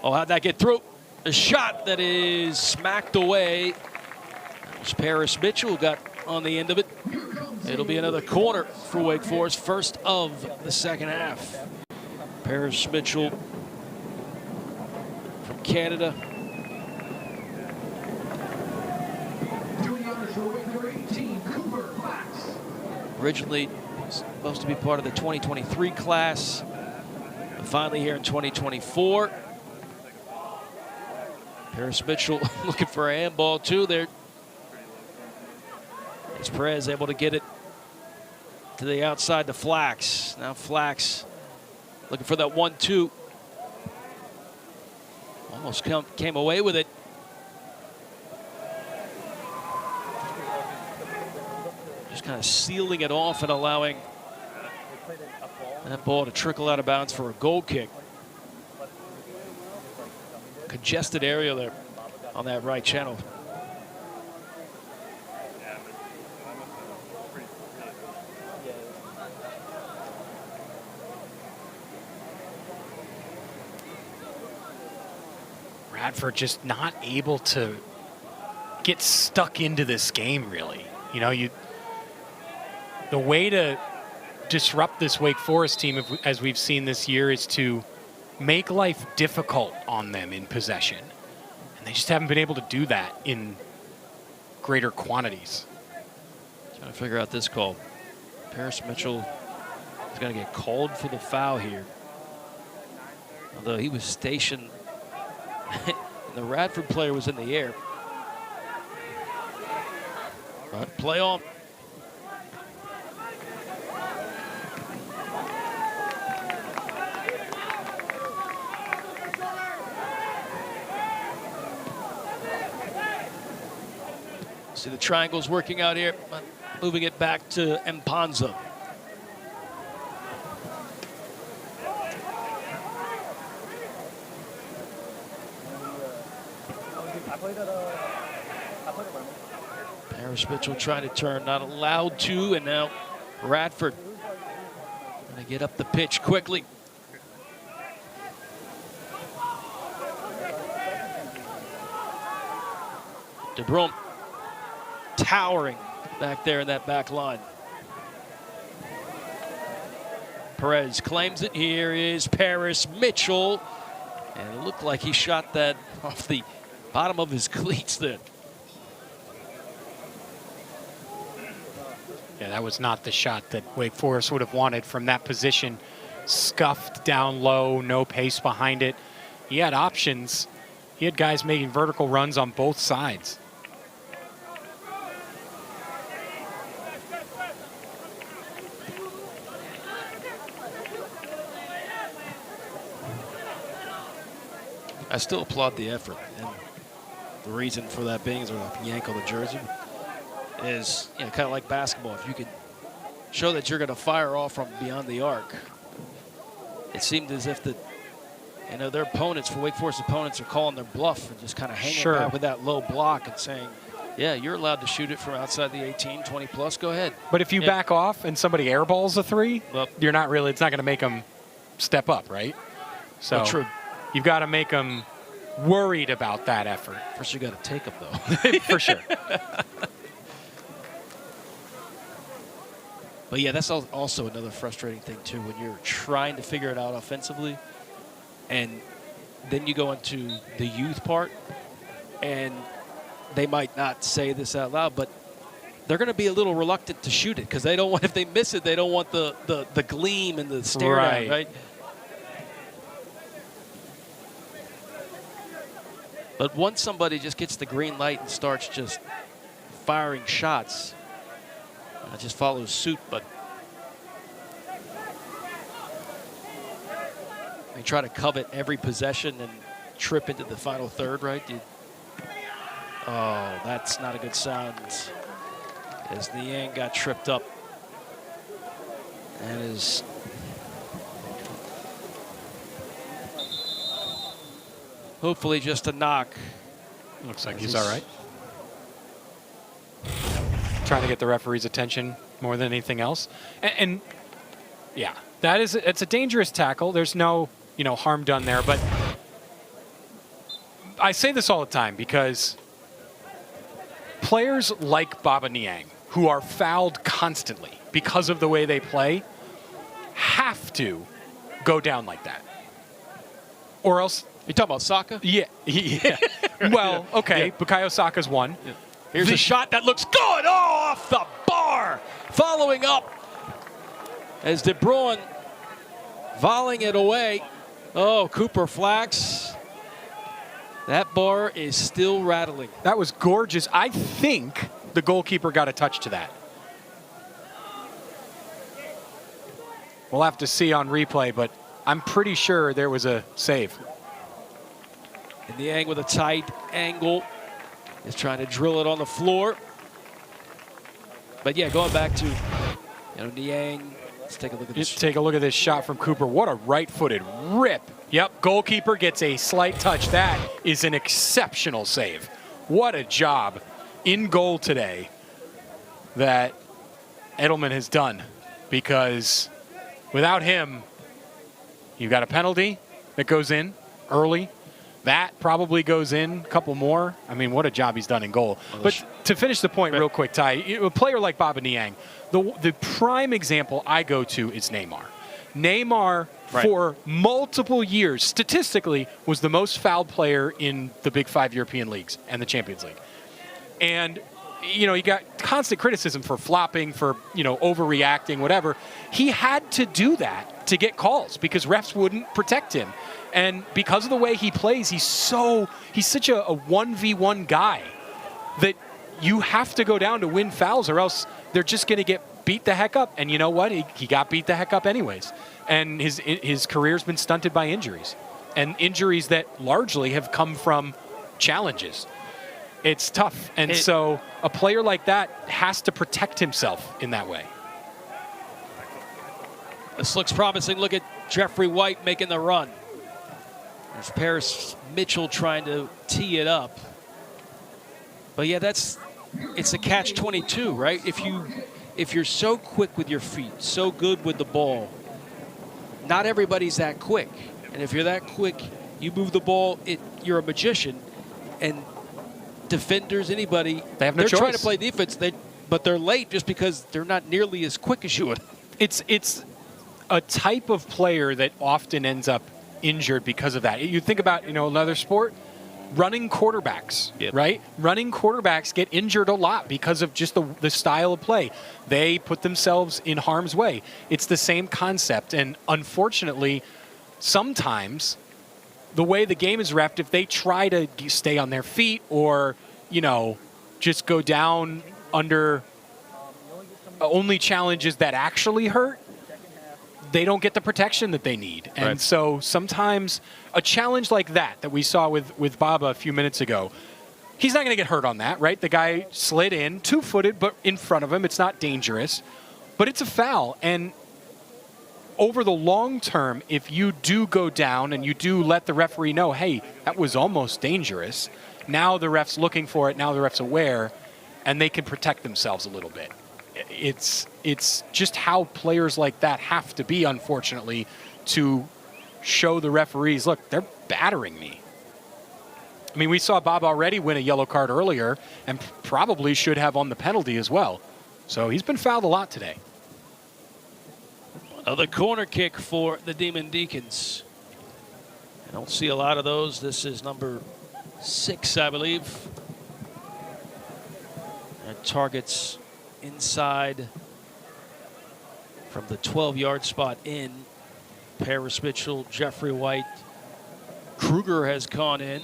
Oh, how'd that get through? A shot that is smacked away. That was Paris Mitchell who got on the end of it. It'll be another corner for Wake Forest, first of the second half. Paris Mitchell from Canada. Originally supposed to be part of the 2023 class, but finally here in 2024. Paris Mitchell looking for a handball too there. As Perez able to get it to the outside to Flax. Now Flax looking for that 1-2. Almost came away with it. Just kind of sealing it off and allowing that ball to trickle out of bounds for a goal kick. Congested area there on that right channel. Radford just not able to get stuck into this game, really. You know, the way to disrupt this Wake Forest team, as we've seen this year, is to make life difficult on them in possession. And they just haven't been able to do that in greater quantities. Trying to figure out this call. Paris Mitchell is going to get called for the foul here. Although he was stationed, the Radford player was in the air. But play on. See the triangles working out here, but moving it back to Mpanza. Paris Mitchell trying to turn, not allowed to, and now Radford going to get up the pitch quickly. DeBrum towering back there in that back line. Perez claims it. Here is Paris Mitchell. And it looked like he shot that off the bottom of his cleats there. Yeah, that was not the shot that Wake Forest would have wanted from that position. Scuffed down low, no pace behind it. He had options. He had guys making vertical runs on both sides. I still applaud the effort, and the reason for that being is a yank on the jersey is, you know, kind of like basketball. If you can show that you're going to fire off from beyond the arc, it seemed as if their opponents, for Wake Forest opponents, are calling their bluff and just kind of hanging back with that low block and saying, yeah, you're allowed to shoot it from outside the 18, 20 plus, go ahead. But if you back off and somebody airballs a three, you're not really, it's not going to make them step up, right? So true. You've got to make them worried about that effort. First, you got to take them, though. For sure. But yeah, that's also another frustrating thing too, when you're trying to figure it out offensively, and then you go into the youth part, and they might not say this out loud, but they're going to be a little reluctant to shoot it because they don't want, if they miss it, they don't want the gleam and the stare down, right? But once somebody just gets the green light and starts just firing shots, just follows suit. But they try to covet every possession and trip into the final third, right? Oh, that's not a good sound. As Niang got tripped up and is hopefully just a knock. Looks like he's all right. trying to get the referee's attention more than anything else. And yeah, it's a dangerous tackle. There's no, harm done there. But I say this all the time because players like Baba Niang, who are fouled constantly because of the way they play, have to go down like that. Or else... You talking about Saka? Yeah. Well, okay, yeah. Bukayo Saka's one. Yeah. Here's a shot that looks good. Oh, off the bar. Following up as De Bruyne volleying it away. Oh, Cooper Flax. That bar is still rattling. That was gorgeous. I think the goalkeeper got a touch to that. We'll have to see on replay, but I'm pretty sure there was a save. And Niang with a tight angle is trying to drill it on the floor. But yeah, going back to Niang. Let's take a look at this. Take a look at this shot from Cooper. What a right-footed rip. Yep, goalkeeper gets a slight touch. That is an exceptional save. What a job in goal today that Edelman has done, because without him, you've got a penalty that goes in early. That probably goes in, a couple more. I mean, what a job he's done in goal. But to finish the point real quick, Ty, a player like Baba Niang, the prime example I go to is Neymar. Neymar, for multiple years, statistically, was the most fouled player in the Big Five European leagues and the Champions League. And, he got constant criticism for flopping, for, overreacting, whatever. He had to do that to get calls because refs wouldn't protect him. And because of the way he plays, he's such a 1v1 guy that you have to go down to win fouls, or else they're just going to get beat the heck up. And you know what? He got beat the heck up anyways. And his career's been stunted by injuries, and injuries that largely have come from challenges. It's tough. And so a player like that has to protect himself in that way. This looks promising. Look at Jeffrey White making the run. There's Paris Mitchell trying to tee it up. But yeah, it's a catch-22, right? If you're so quick with your feet, so good with the ball, not everybody's that quick. And if you're that quick, you move the ball, you're a magician. And defenders, anybody, they have no choice. They're trying to play defense, but they're late just because they're not nearly as quick as you would. It's a type of player that often ends up injured because of that. You think about, another sport, running quarterbacks, right? Running quarterbacks get injured a lot because of just the style of play. They put themselves in harm's way. It's the same concept. And unfortunately, sometimes the way the game is reffed, if they try to stay on their feet or, just go down under only challenges that actually hurt, they don't get the protection that they need. And so sometimes a challenge like that we saw with Baba a few minutes ago, he's not going to get hurt on that, right? The guy slid in, two-footed, but in front of him. It's not dangerous, but it's a foul. And over the long term, if you do go down and you do let the referee know, hey, that was almost dangerous, now the ref's looking for it, now the ref's aware, and they can protect themselves a little bit. It's just how players like that have to be, unfortunately, to show the referees, look, they're battering me. I mean, we saw Bob already win a yellow card earlier and probably should have on the penalty as well. So he's been fouled a lot today. Another corner kick for the Demon Deacons. I don't see a lot of those. This is number 6, I believe. And targets inside from the 12-yard spot in. Paris Mitchell, Jeffrey White. Kruger has gone in.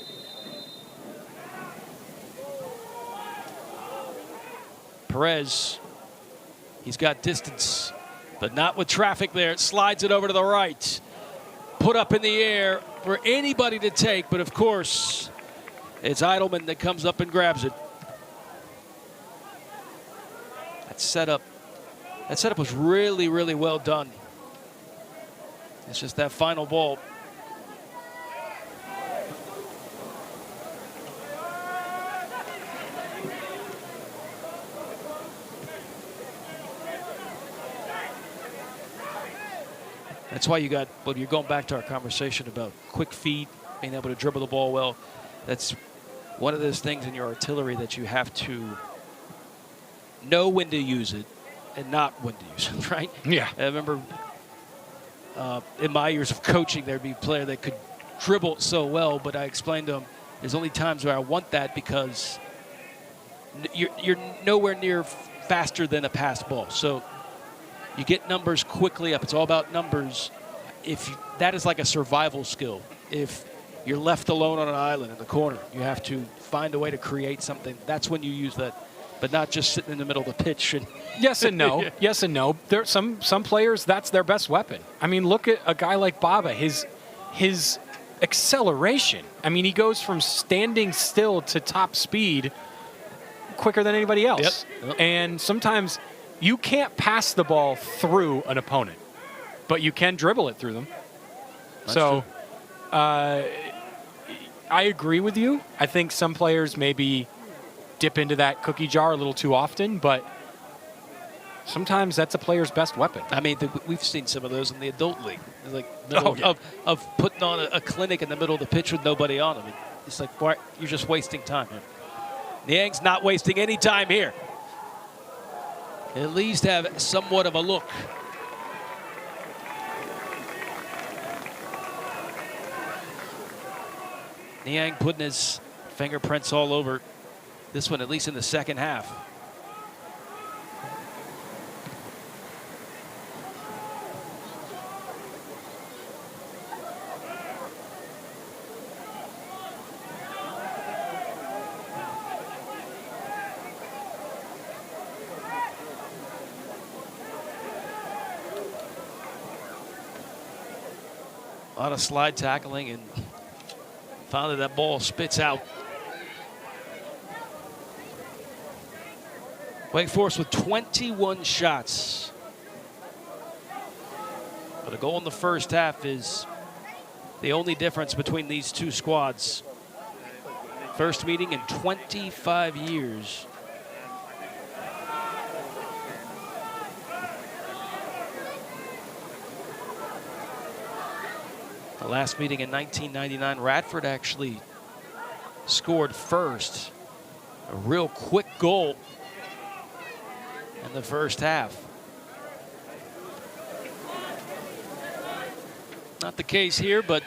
Perez, he's got distance, but not with traffic there. Slides it over to the right. Put up in the air for anybody to take, but of course, it's Eidelman that comes up and grabs it. That setup was really, really well done. It's just that final ball. That's why when you're going back to our conversation about quick feet, being able to dribble the ball well, that's one of those things in your artillery that you have to know when to use it and not when to use it, right? Yeah. I remember in my years of coaching, there'd be a player that could dribble it so well, but I explained to him, there's only times where I want that because you're nowhere near faster than a passed ball. So you get numbers quickly up. It's all about numbers. That is like a survival skill. If you're left alone on an island in the corner, you have to find a way to create something. That's when you use that, but not just sitting in the middle of the pitch. Yes and no. Yeah. Yes and no. There are some players, that's their best weapon. I mean, look at a guy like Baba. His acceleration. I mean, he goes from standing still to top speed quicker than anybody else. Yep. And sometimes you can't pass the ball through an opponent, but you can dribble it through them. That's so I agree with you. I think some players maybe dip into that cookie jar a little too often, but sometimes that's a player's best weapon. I mean, we've seen some of those in the adult league. It's like of putting on a clinic in the middle of the pitch with nobody on. I mean, it's like, you're just wasting time here. Niang's not wasting any time here. At least have somewhat of a look. Niang putting his fingerprints all over this one, at least in the second half. A lot of slide tackling, and finally that ball spits out. Wake Forest with 21 shots. But a goal in the first half is the only difference between these two squads. First meeting in 25 years. The last meeting in 1999, Radford actually scored first. A real quick goal in the first half. Not the case here, but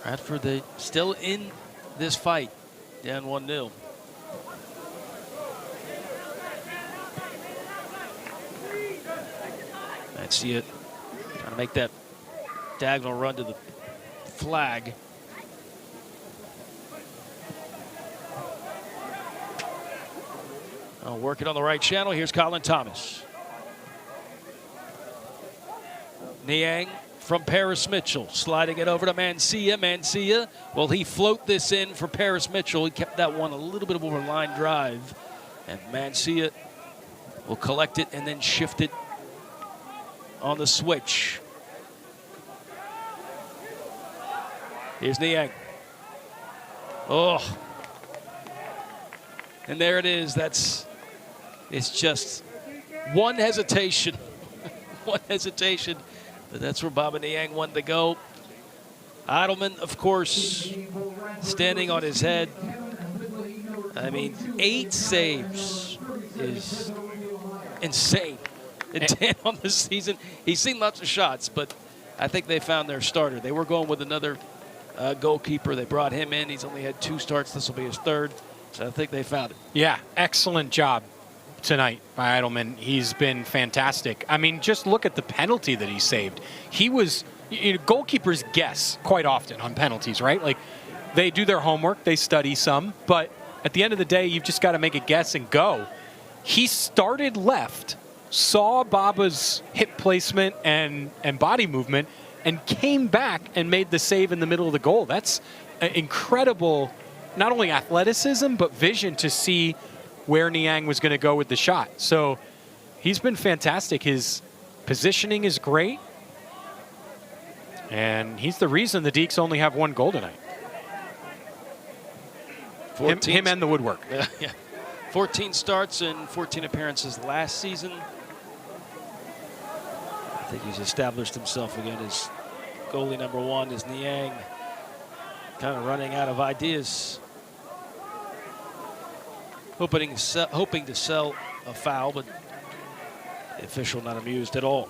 Radford, they still in this fight, down 1-0. Let's see it. Trying to make that diagonal run to the flag. Working on the right channel. Here's Colin Thomas. Niang from Paris Mitchell, sliding it over to Mancia. Mancia, will he float this in for Paris Mitchell? He kept that one a little bit of a line drive. And Mancia will collect it and then shift it on the switch. Here's Niang. Oh. And there it is. It's just one hesitation. One hesitation. But that's where Baba Niang wanted to go. Idleman, of course, standing on his head. I mean, 8 saves is insane in 10 on the season. He's seen lots of shots, but I think they found their starter. They were going with another goalkeeper. They brought him in. He's only had 2 starts. This will be his 3rd. So I think they found it. Yeah, excellent job tonight by Idleman. He's been fantastic. I mean, just look at the penalty that he saved. He was, goalkeepers guess quite often on penalties, right? Like, they do their homework, they study some, but at the end of the day, you've just got to make a guess and go. He started left, saw Baba's hip placement and body movement, and came back and made the save in the middle of the goal. That's incredible, not only athleticism, but vision to see where Niang was going to go with the shot. So he's been fantastic. His positioning is great. And he's the reason the Deeks only have 1 goal tonight. Him and the woodwork. Yeah. 14 starts and 14 appearances last season. I think he's established himself again as goalie number 1 is Niang. Kind of running out of ideas. Hoping to sell a foul, but the official not amused at all.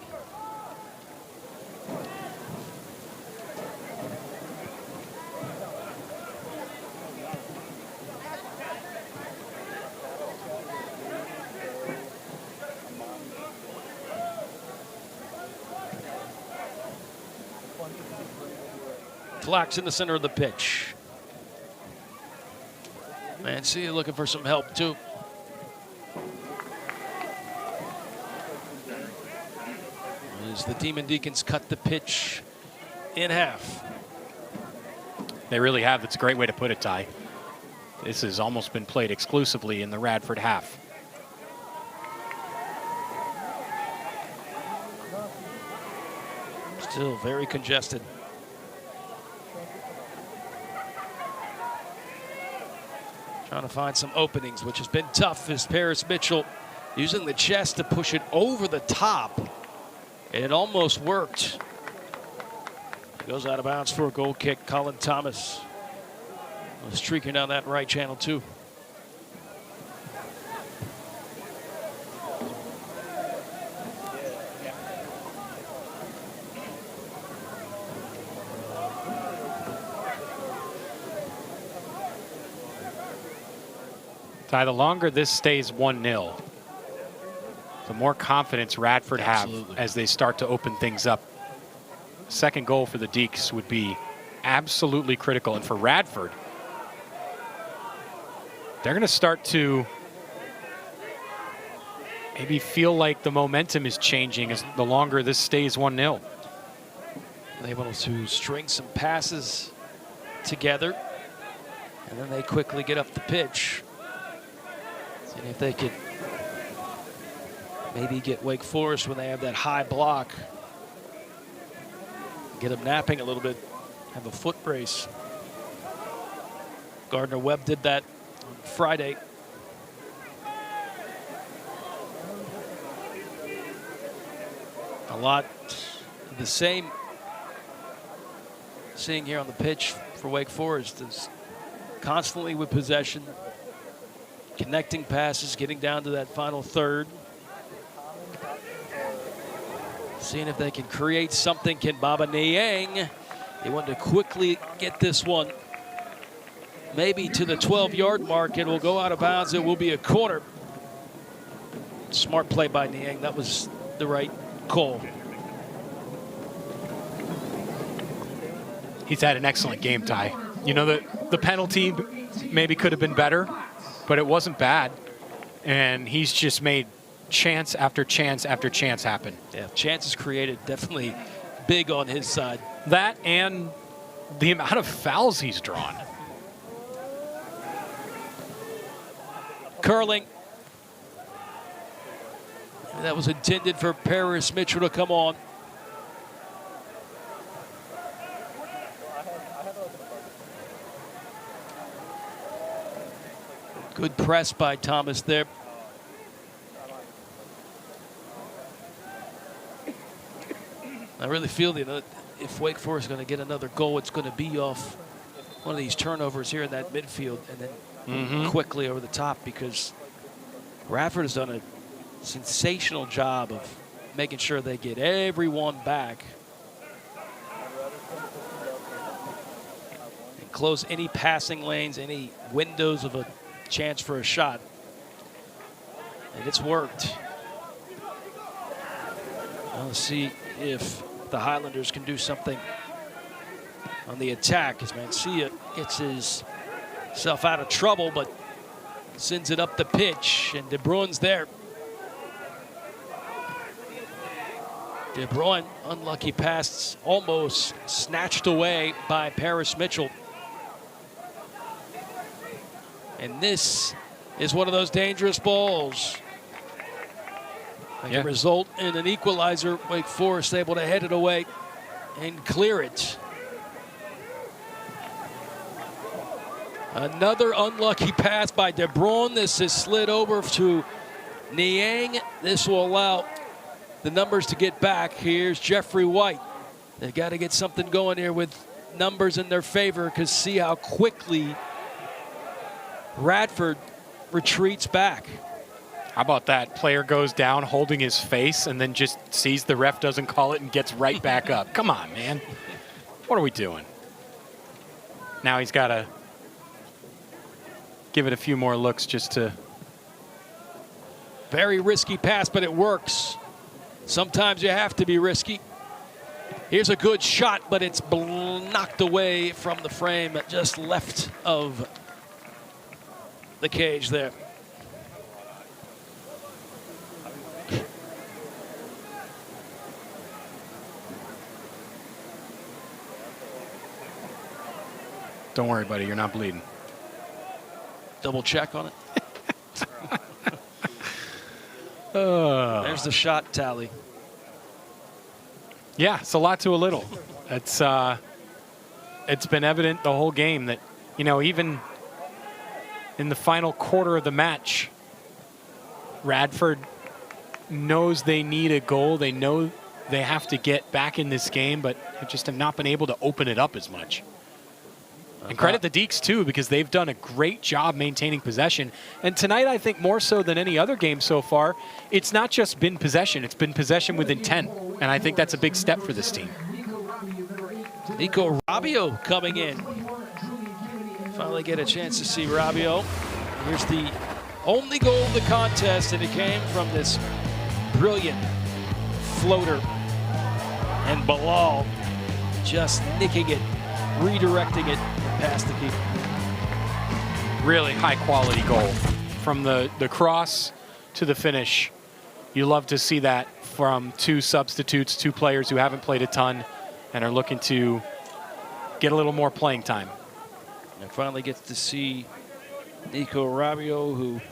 Flax in the center of the pitch. Mancia looking for some help too. As the Demon Deacons cut the pitch in half. They really have. That's a great way to put it, Ty. This has almost been played exclusively in the Radford half. Still very congested. Trying to find some openings, which has been tough, as Paris Mitchell using the chest to push it over the top. And it almost worked. It goes out of bounds for a goal kick. Colin Thomas was streaking down that right channel too. Ty, the longer this stays 1-0, the more confidence Radford have as they start to open things up. Second goal for the Deeks would be absolutely critical. And for Radford, they're going to start to maybe feel like the momentum is changing as the longer this stays 1-0. Able to string some passes together, and then they quickly get up the pitch. And if they could maybe get Wake Forest when they have that high block, get them napping a little bit, have a foot brace. Gardner-Webb did that on Friday. A lot the same seeing here on the pitch for Wake Forest is constantly with possession, connecting passes, getting down to that final third. Seeing if they can create something. Can Baba Niang? They want to quickly get this one maybe to the 12-yard mark. It will go out of bounds. It will be a corner. Smart play by Niang. That was the right call. He's had an excellent game, Ty. You know, the penalty maybe could have been better, but it wasn't bad. And he's just made chance after chance after chance happen. Yeah, chances created, definitely big on his side. That and the amount of fouls he's drawn. Curling. That was intended for Paris Mitchell to come on. Good press by Thomas there. I really feel that if Wake Forest is going to get another goal, it's going to be off one of these turnovers here in that midfield and then quickly over the top, because Radford has done a sensational job of making sure they get everyone back and close any passing lanes, any windows of a chance for a shot. And it's worked. Let's see if the Highlanders can do something on the attack, as Mancia gets himself out of trouble, but sends it up the pitch, and De Bruyne's there. De Bruyne, unlucky pass, almost snatched away by Paris Mitchell. And this is one of those dangerous balls. That can result in an equalizer. Wake Forest able to head it away and clear it. Another unlucky pass by De Bruyne. This is slid over to Niang. This will allow the numbers to get back. Here's Jeffrey White. They've got to get something going here with numbers in their favor, because see how quickly Radford retreats back. How about that? Player goes down holding his face and then just sees the ref doesn't call it and gets right back up. Come on, man. What are we doing? Now he's got to give it a few more looks just to... Very risky pass, but it works. Sometimes you have to be risky. Here's a good shot, but it's knocked away from the frame, just left of the cage there. Don't worry, buddy. You're not bleeding. Double check on it. There's the shot tally. Yeah, it's a lot to a little. It's been evident the whole game that, you know, even in the final quarter of the match, Radford knows they need a goal. They know they have to get back in this game, but just have not been able to open it up as much. And credit the Deeks, too, because they've done a great job maintaining possession. And tonight, I think more so than any other game so far, it's not just been possession. It's been possession with intent. And I think that's a big step for this team. Nico Rabbio coming in. Finally get a chance to see Rabbio. Here's the only goal of the contest, and it came from this brilliant floater. And Bilal just nicking it, redirecting it past the keeper. Really high-quality goal. From the cross to the finish. You love to see that from two substitutes, two players who haven't played a ton and are looking to get a little more playing time. And finally gets to see Nico Rabbio, who,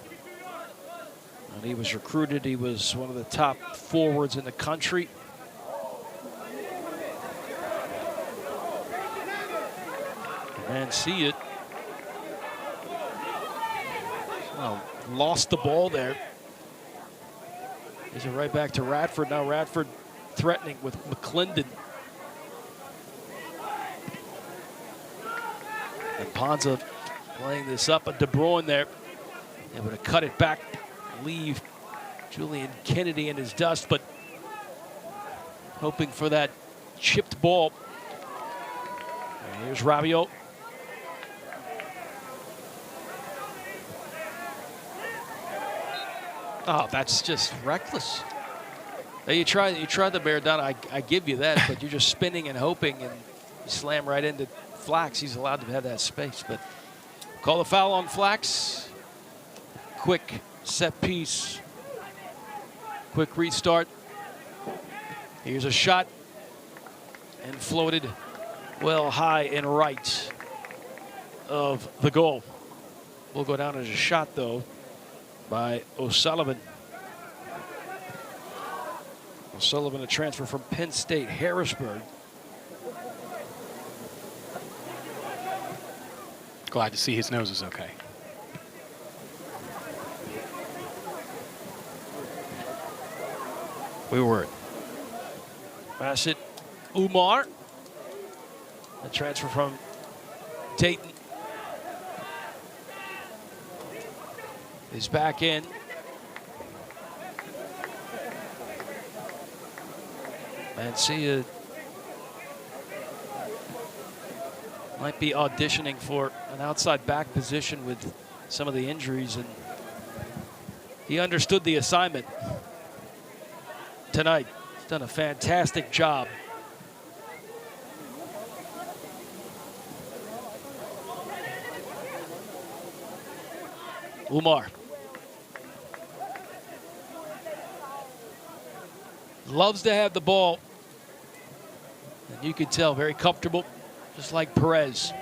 when he was recruited, he was one of the top forwards in the country. And see it. Well, lost the ball there. Gives it right back to Radford. Now Radford threatening with McClendon. And Ponza playing this up. But De Bruyne there, able to cut it back, leave Julian Kennedy in his dust, but hoping for that chipped ball. And here's Rabbio. Oh, that's just reckless. Now you try the bear down. I give you that, but you're just spinning and hoping, and you slam right into Flax. He's allowed to have that space, but call the foul on Flax. Quick set piece. Quick restart. Here's a shot, and floated well high and right of the goal. Will go down as a shot though by O'Sullivan. O'Sullivan, a transfer from Penn State Harrisburg. Glad to see his nose is okay. We were. Bassett Umar, a transfer from Dayton. Is back in. Mancia might be auditioning for an outside back position with some of the injuries, and he understood the assignment tonight. He's done a fantastic job. Umar. Loves to have the ball. And you can tell, very comfortable, just like Perez.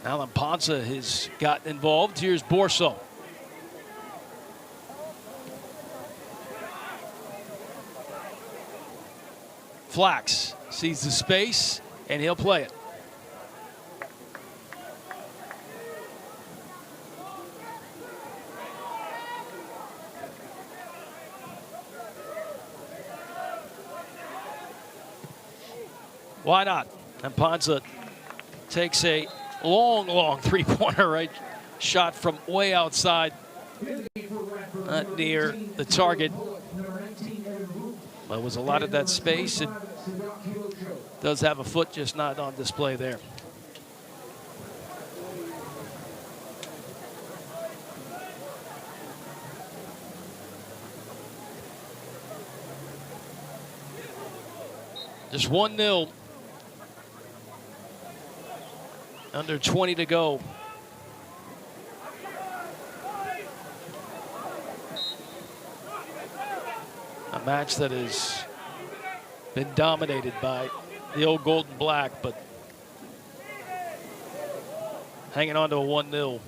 Alan Ponza has gotten involved. Here's Borso. Flax sees the space, and he'll play it. Why not? And Ponza takes a long three-pointer right shot from way outside, not near the target. But was a lot of that space. It does have a foot, just not on display there. Just 1-0. Under 20 to go. A match that has been dominated by the old gold and black, but hanging on to a 1-0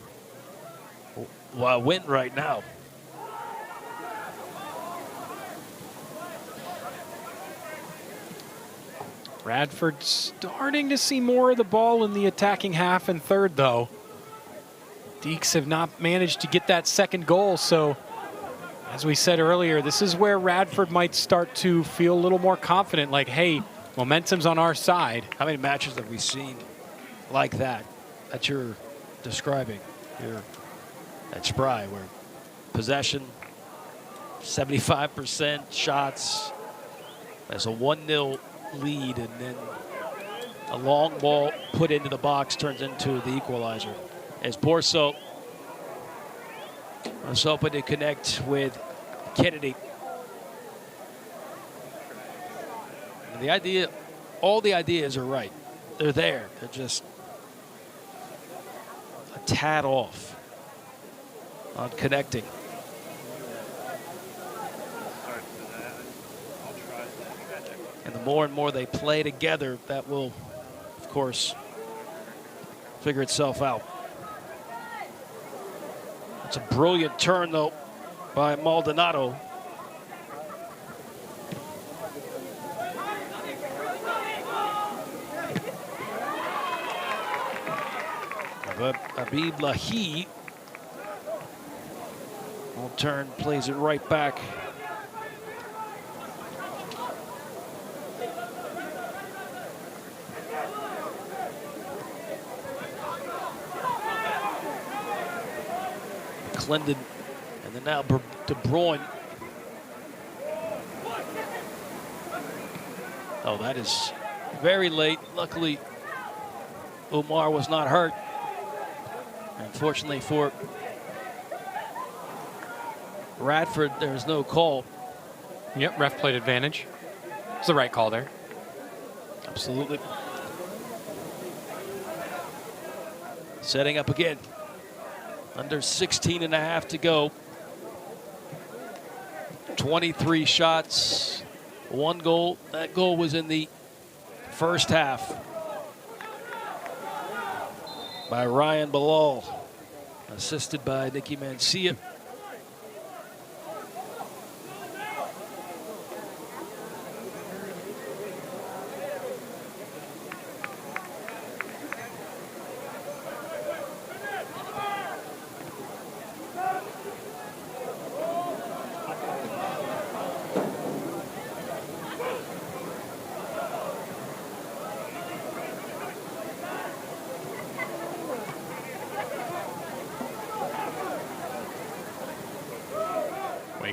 win right now. Radford starting to see more of the ball in the attacking half and third, though. Deeks have not managed to get that second goal, so as we said earlier, this is where Radford might start to feel a little more confident, like, hey, momentum's on our side. How many matches have we seen like that you're describing here at Spry, where possession, 75% shots, there's a 1-0 lead, and then a long ball put into the box turns into the equalizer. As Borso was hoping to connect with Kennedy. And the idea, all the ideas are right. They're there. They're just a tad off on connecting. And the more and more they play together, that will, of course, figure itself out. It's a brilliant turn, though, by Maldonado. But Habib Lahi will turn, plays it right back. Clendon, and then now De Bruyne. Oh, that is very late. Luckily, Omar was not hurt. Unfortunately for Radford, there's no call. Yep, ref played advantage. It's the right call there. Absolutely. Setting up again. Under 16 and a half to go. 23 shots, 1 goal. That goal was in the first half by Ryan Bilal, assisted by Nicky Mancia.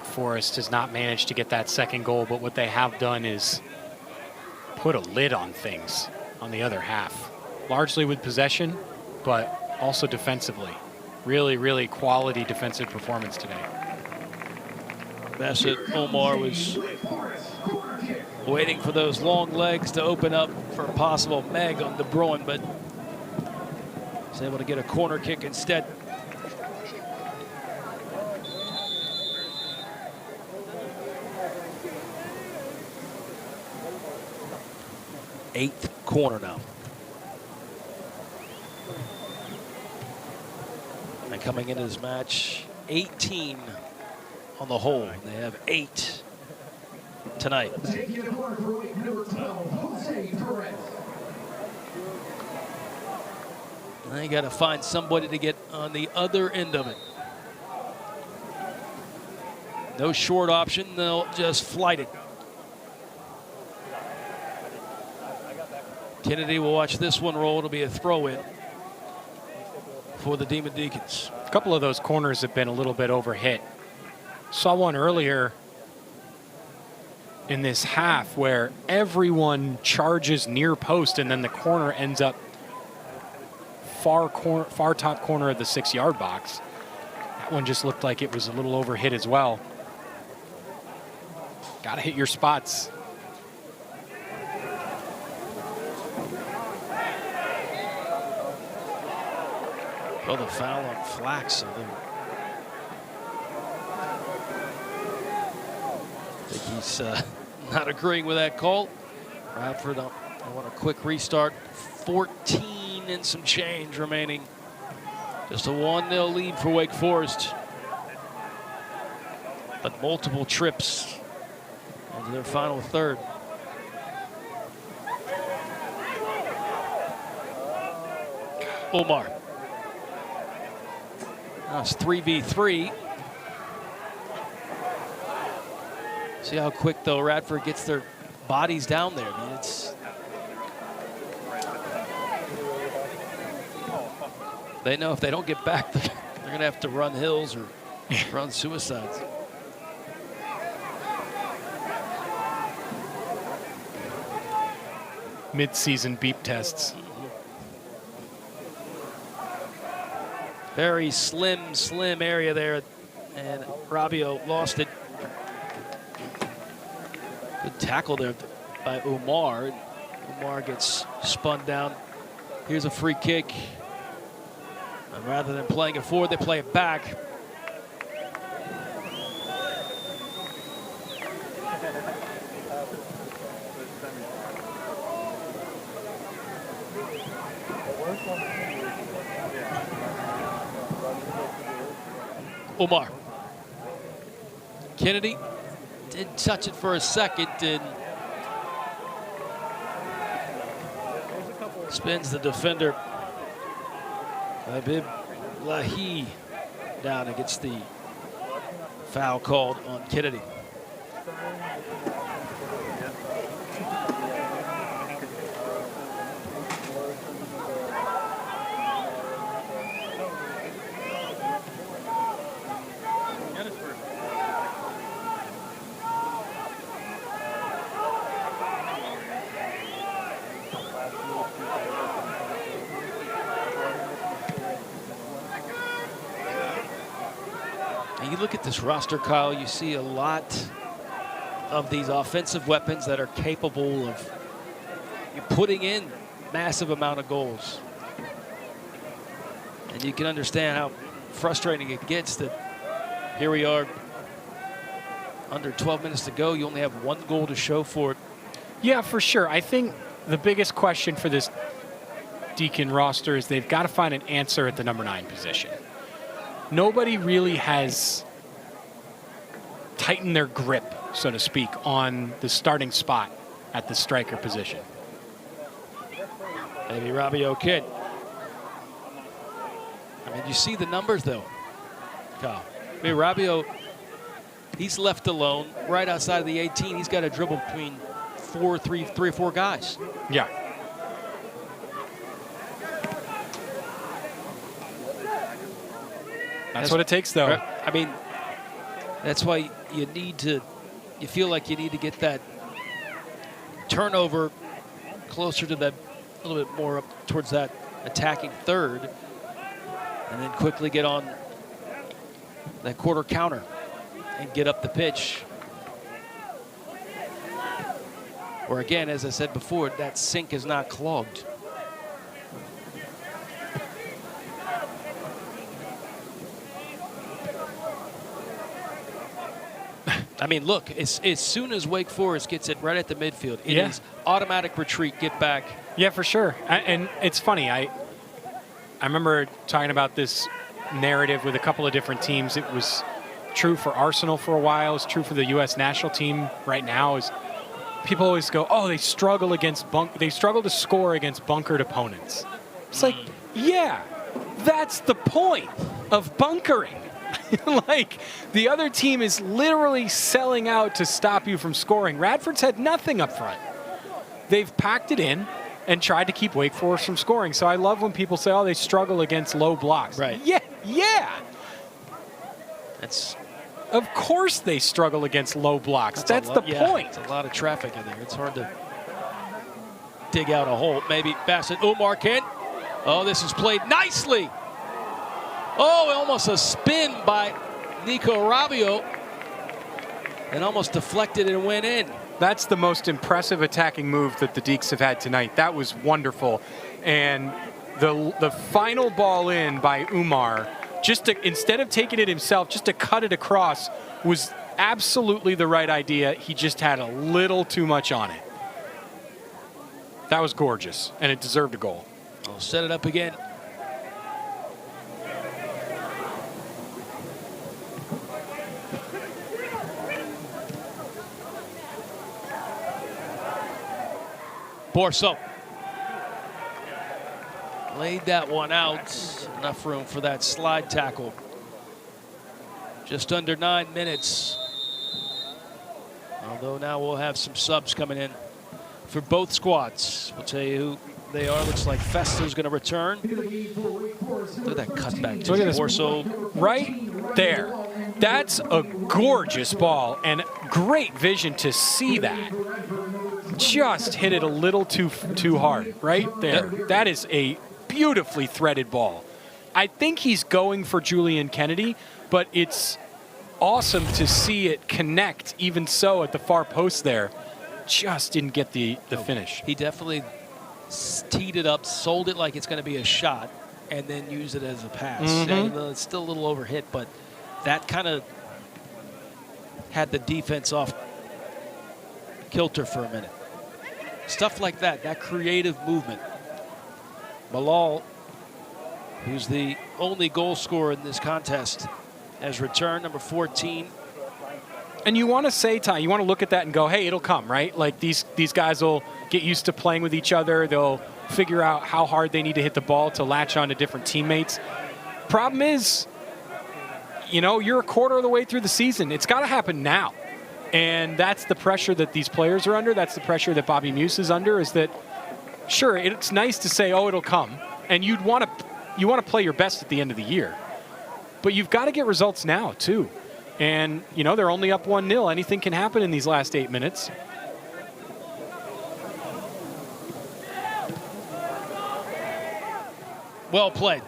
Forest has not managed to get that second goal, but what they have done is put a lid on things on the other half, largely with possession, but also defensively. Really, really quality defensive performance today. Bassett Omar was waiting for those long legs to open up for a possible Meg on De Bruyne, but was able to get a corner kick instead. Eighth corner now. And coming into this match, 18 on the whole. They have 8 tonight. Taking the corner for week number 12, Jose Perez. They got to find somebody to get on the other end of it. No short option, they'll just flight it. Kennedy will watch this one roll. It'll be a throw-in for the Demon Deacons. A couple of those corners have been a little bit overhit. Saw one earlier in this half where everyone charges near post and then the corner ends up far top corner of the 6-yard box. That one just looked like it was a little overhit as well. Got to hit your spots. Well, the foul on Flax. So I think he's not agreeing with that call. Radford, I want a quick restart. 14 and some change remaining. Just a 1-0 lead for Wake Forest. But multiple trips into their final third. Omar. Now it's 3v3. See how quick, though, Radford gets their bodies down there. I mean, it's... They know if they don't get back, they're going to have to run hills or run suicides. Mid-season beep tests. Very slim area there, and Rabio lost it. Good tackle there by Umar. Umar gets spun down. Here's a free kick. And rather than playing it forward, they play it back. Omar. Kennedy did touch it for a second and spins the defender. Habib Lahi down against the foul called on Kennedy. You look at this roster, Kyle, you see a lot of these offensive weapons that are capable of putting in massive amount of goals. And you can understand how frustrating it gets that here we are, under 12 minutes to go, you only have 1 goal to show for it. Yeah, for sure. I think the biggest question for this Deacon roster is they've got to find an answer at the number 9 position. Nobody really has tightened their grip, so to speak, on the starting spot at the striker position. Maybe Rabio kid. I mean, you see the numbers, though, Kyle. I mean, Rabio, he's left alone right outside of the 18. He's got to dribble between three or four guys. Yeah. That's what it takes, though. I mean, that's why you feel like you need to get that turnover closer to that, a little bit more up towards that attacking third, and then quickly get on that quarter counter and get up the pitch. Or again, as I said before, that sink is not clogged. I mean, look, as soon as Wake Forest gets it right at the midfield, it is automatic retreat, get back. Yeah, for sure. And it's funny. I remember talking about this narrative with a couple of different teams. It was true for Arsenal for a while. It's true for the U.S. national team right now. Is people always go, oh, they struggle to score against bunkered opponents. It's like, yeah, that's the point of bunkering. Like, the other team is literally selling out to stop you from scoring. Radford's had nothing up front. They've packed it in, and tried to keep Wake Forest from scoring. So I love when people say, oh, they struggle against low blocks. Right. Yeah. That's Of course they struggle against low blocks. That's the point. It's a lot of traffic in there. It's hard to dig out a hole. Maybe Bassett Umar can. Oh, this is played nicely. Oh, almost a spin by Nico Rabio. And almost deflected and went in. That's the most impressive attacking move that the Deeks have had tonight. That was wonderful. And the final ball in by Umar, just to, instead of taking it himself, just to cut it across, was absolutely the right idea. He just had a little too much on it. That was gorgeous, and it deserved a goal. I'll set it up again. Borso laid that one out. Enough room for that slide tackle. Just under 9 minutes. Although now we'll have some subs coming in for both squads. We'll tell you who they are. Looks like Festa's going to return. Look at that cutback to Borso. Right there. That's a gorgeous ball and great vision to see that. Just hit it a little too hard right there. Yep. That is a beautifully threaded ball. I think he's going for Julian Kennedy, but it's awesome to see it connect even so at the far post there. Just didn't get the finish. He definitely teed it up, sold it like it's going to be a shot, and then used it as a pass. And, it's still a little overhit, but that kind of had the defense off kilter for a minute. Stuff like that, that creative movement. Malal, who's the only goal scorer in this contest, has returned, number 14. And you want to say, Ty, you want to look at that and go, hey, it'll come, right? Like these guys will get used to playing with each other. They'll figure out how hard they need to hit the ball to latch on to different teammates. Problem is, you know, you're a quarter of the way through the season. It's got to happen now. And that's the pressure that these players are under. That's the pressure that Bobby Muse is under, is that, sure, it's nice to say, oh, it'll come. And you want to play your best at the end of the year. But you've got to get results now, too. And, you know, they're only up 1-0. Anything can happen in these last 8 minutes. Well played.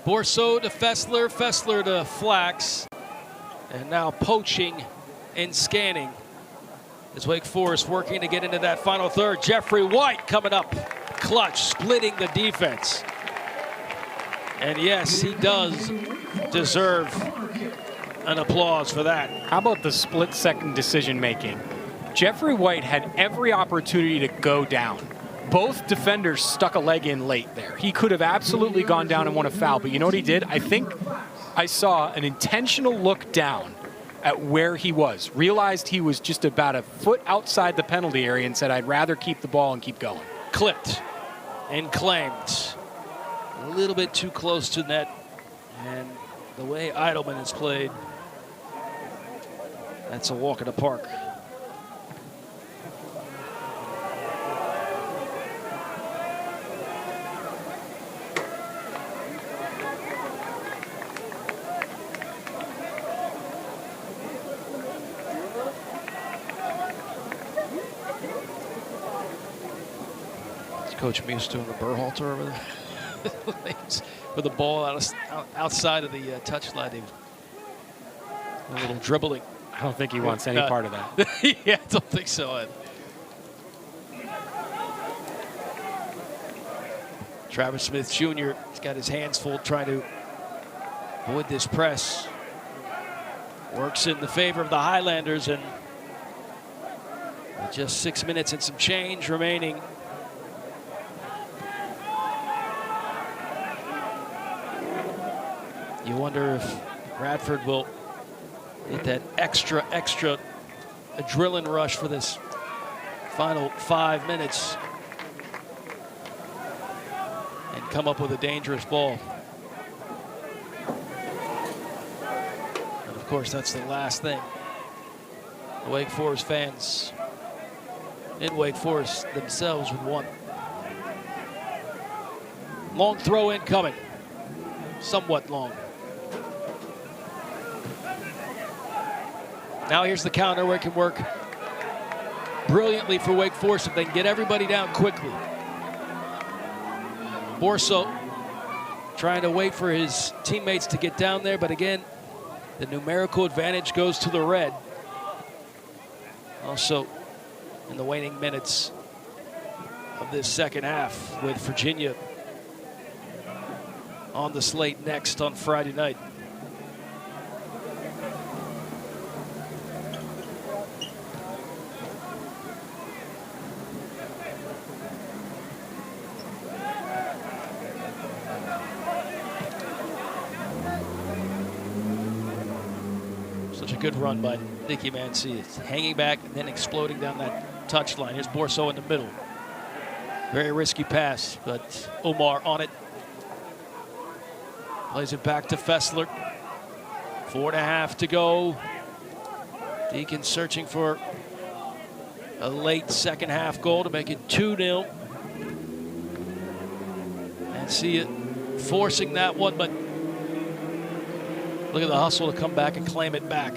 Borso to Fessler, Fessler to Flax. And now poaching and scanning as Wake Forest working to get into that final third. Jeffrey White coming up clutch, splitting the defense. And yes, he does deserve an applause for that. How about the split-second decision-making? Jeffrey White had every opportunity to go down. Both defenders stuck a leg in late there. He could have absolutely gone down and won a foul, but you know what he did? I think I saw an intentional look down at where he was, realized he was just about a foot outside the penalty area and said, I'd rather keep the ball and keep going. Clipped and claimed. A little bit too close to net. And the way Eidelman has played, that's a walk in the park. Coach Muse doing the Berhalter over there with the ball outside of the touchline. A little dribbling. I don't think he wants any part of that. Yeah, I don't think so. Travis Smith Jr. has got his hands full trying to avoid this press. Works in the favor of the Highlanders, and with just 6 minutes and some change remaining. You wonder if Radford will get that extra adrenaline rush for this final 5 minutes and come up with a dangerous ball. And of course, that's the last thing the Wake Forest fans in Wake Forest themselves would want. Long throw incoming. Somewhat long. Now here's the counter where it can work brilliantly for Wake Forest if they can get everybody down quickly. Borso trying to wait for his teammates to get down there, but again, the numerical advantage goes to the red. Also, in the waning minutes of this second half, with Virginia on the slate next on Friday night. Such a good run by Nicky Mancilla. It's hanging back and then exploding down that touchline. Here's Borso in the middle. Very risky pass, but Omar on it. Plays it back to Fessler. 4.5 to go. Deacon searching for a late second half goal to make it 2-0. And see it forcing that one, but look at the hustle to come back and claim it back.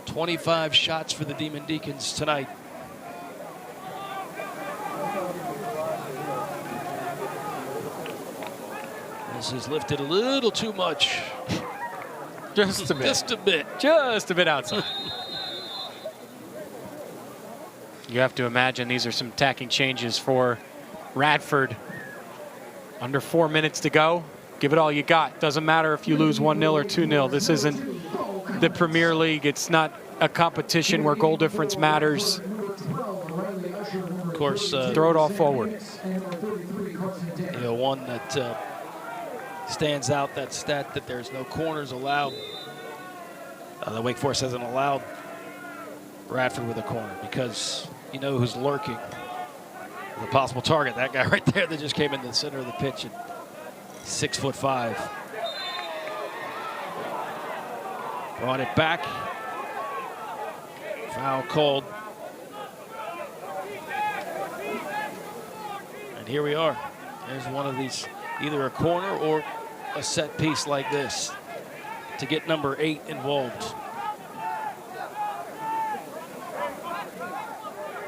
"25 shots for the Demon Deacons tonight. This is lifted a little too much. Just a bit. Just a bit. Just a bit outside. You have to imagine these are some attacking changes for Radford. Under 4 minutes to go. Give it all you got. Doesn't matter if you lose 1-0 or 2-0. This isn't the Premier League. It's not a competition where goal difference matters. Of course, throw it all forward. You know, one that stands out, that stat that there's no corners allowed. The Wake Forest hasn't allowed Radford with a corner because you know who's lurking. The possible target, that guy right there that just came in the center of the pitch at 6'5". Brought it back. Foul called. And here we are. There's one of these, either a corner or a set piece like this to get number 8 involved.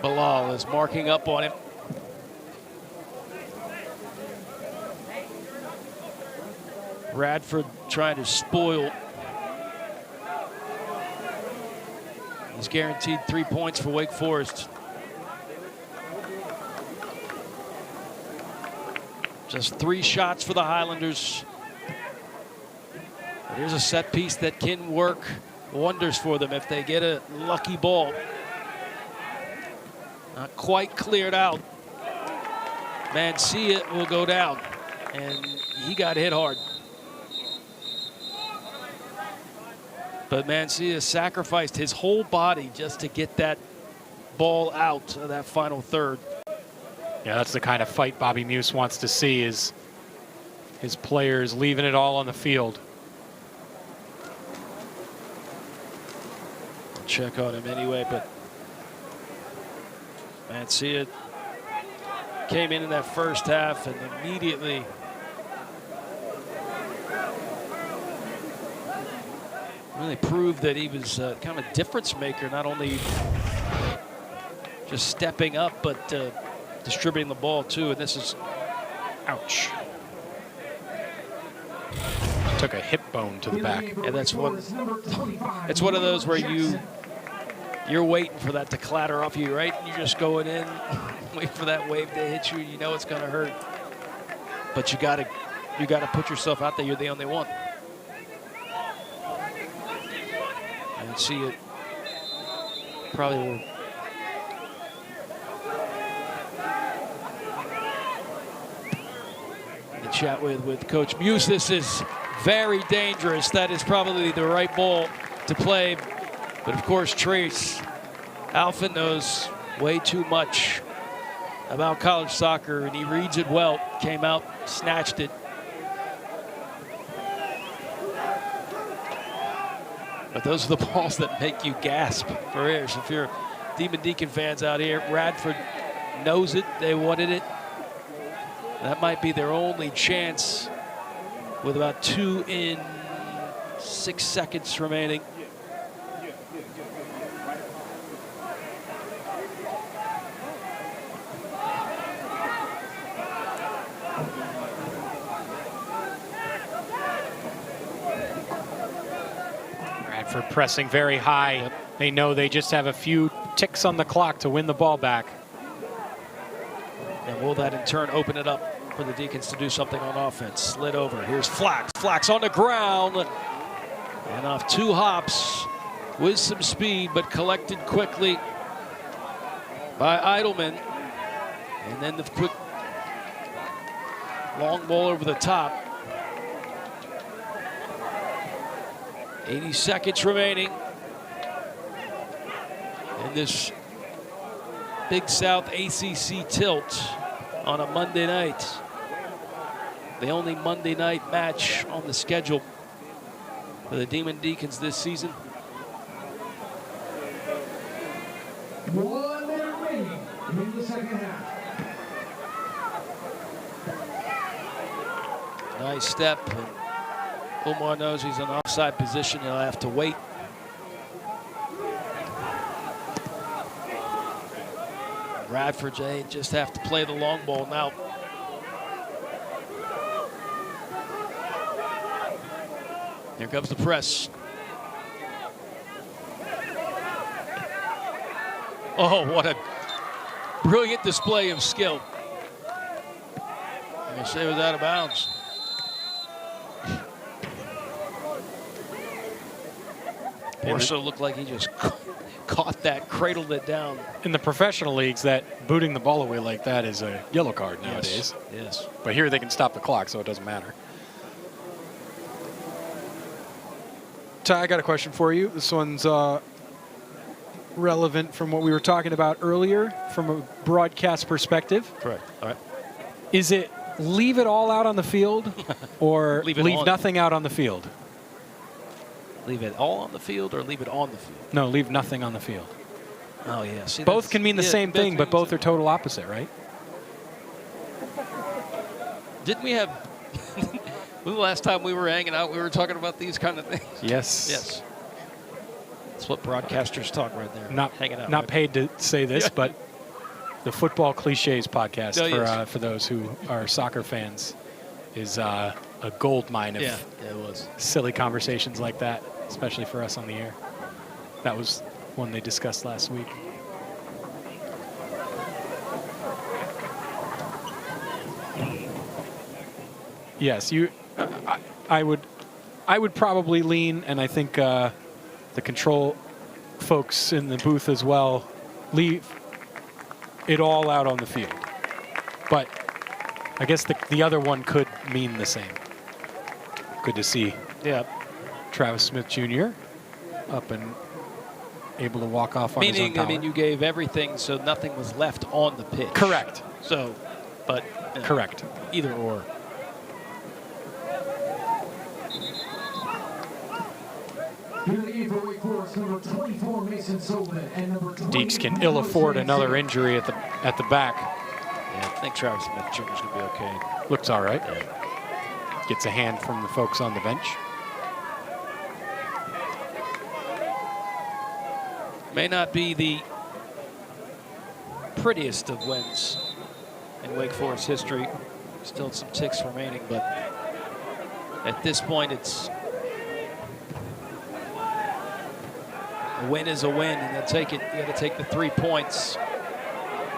Bilal is marking up on him. Radford trying to spoil. He's guaranteed 3 points for Wake Forest. Just 3 shots for the Highlanders. But here's a set piece that can work wonders for them if they get a lucky ball. Not quite cleared out. Mancilla will go down, and he got hit hard. But Mancilla sacrificed his whole body just to get that ball out of that final third. Yeah, that's the kind of fight Bobby Muse wants to see, is his players leaving it all on the field. I'll check on him anyway, but Mancilla came in that first half and immediately really proved that he was kind of a difference maker, not only just stepping up, but distributing the ball too. And this is, ouch. Took a hip bone to the back. And that's one. It's one of those where you're waiting for that to clatter off you, right? You're just going in, wait for that wave to hit you. You know it's going to hurt, but you got to put yourself out there. You're the only one. And see it probably will. The chat with Coach Muse. This is very dangerous. That is probably the right ball to play. But of course, Trace Alpha knows way too much about college soccer, and he reads it well. Came out, snatched it. But those are the balls that make you gasp for air. So if you're Demon Deacon fans out here, Radford knows it. They wanted it. That might be their only chance with about 2 in 6 seconds remaining. Radford pressing very high. Yep. They know they just have a few ticks on the clock to win the ball back. And will that in turn open it up for the Deacons to do something on offense? Slid over. Here's Flax. Flax on the ground. And off 2 hops with some speed, but collected quickly by Eidelman. And then the quick long ball over the top. 80 seconds remaining in this Big South ACC tilt on a Monday night. The only Monday night match on the schedule for the Demon Deacons this season. 1 minute remaining in the second half. Nice step. And Omar knows he's in offside position. He'll have to wait. Radford, they just have to play the long ball now. Here comes the press. Oh, what a brilliant display of skill. I'm going to say it was out of bounds. Porso looked like he just caught that, cradled it down. In the professional leagues, that booting the ball away like that is a yellow card nowadays. Yes. But here they can stop the clock, so it doesn't matter. Ty, I got a question for you. This one's relevant from what we were talking about earlier from a broadcast perspective. Correct. All right. Is it leave it all out on the field or leave nothing out on the field? Leave it all on the field or leave it on the field? No, leave nothing on the field. Oh, yeah. See, both can mean the same thing, but both are total opposite, right? Didn't we have... When the last time we were hanging out, we were talking about these kind of things? Yes. Yes. That's what broadcasters talk right there. Not hanging out. Not paid to say this, but the Football Cliches podcast for those who are soccer fans is a gold mine of it was. silly conversations like that, especially for us on the air. That was one they discussed last week. Yes, I would probably lean, and I think the control folks in the booth as well, leave it all out on the field. But I guess the other one could mean the same. Good to see. Yeah. Travis Smith Jr. up and able to walk off on his own power. I mean, you gave everything, so nothing was left on the pitch. Correct. So, but correct. Either or. Deeks can ill afford another injury at the back. Yeah, I think Travis Smith Jr. is going to be okay. Looks all right. Yeah. Gets a hand from the folks on the bench. May not be the prettiest of wins in Wake Forest history. Still some ticks remaining, but at this point, it's a win is a win, and they'll take it. You got to take the 3 points.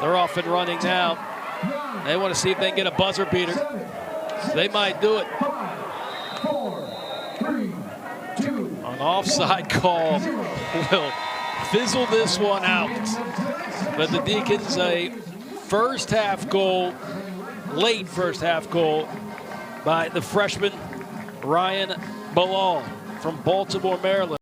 They're off and running now. They want to see if they can get a buzzer beater. They might do it. 5, 4, 3, 2. An offside call will fizzle this one out. But the Deacons, a first half goal, late first half goal by the freshman Ryan Bilal from Baltimore, Maryland.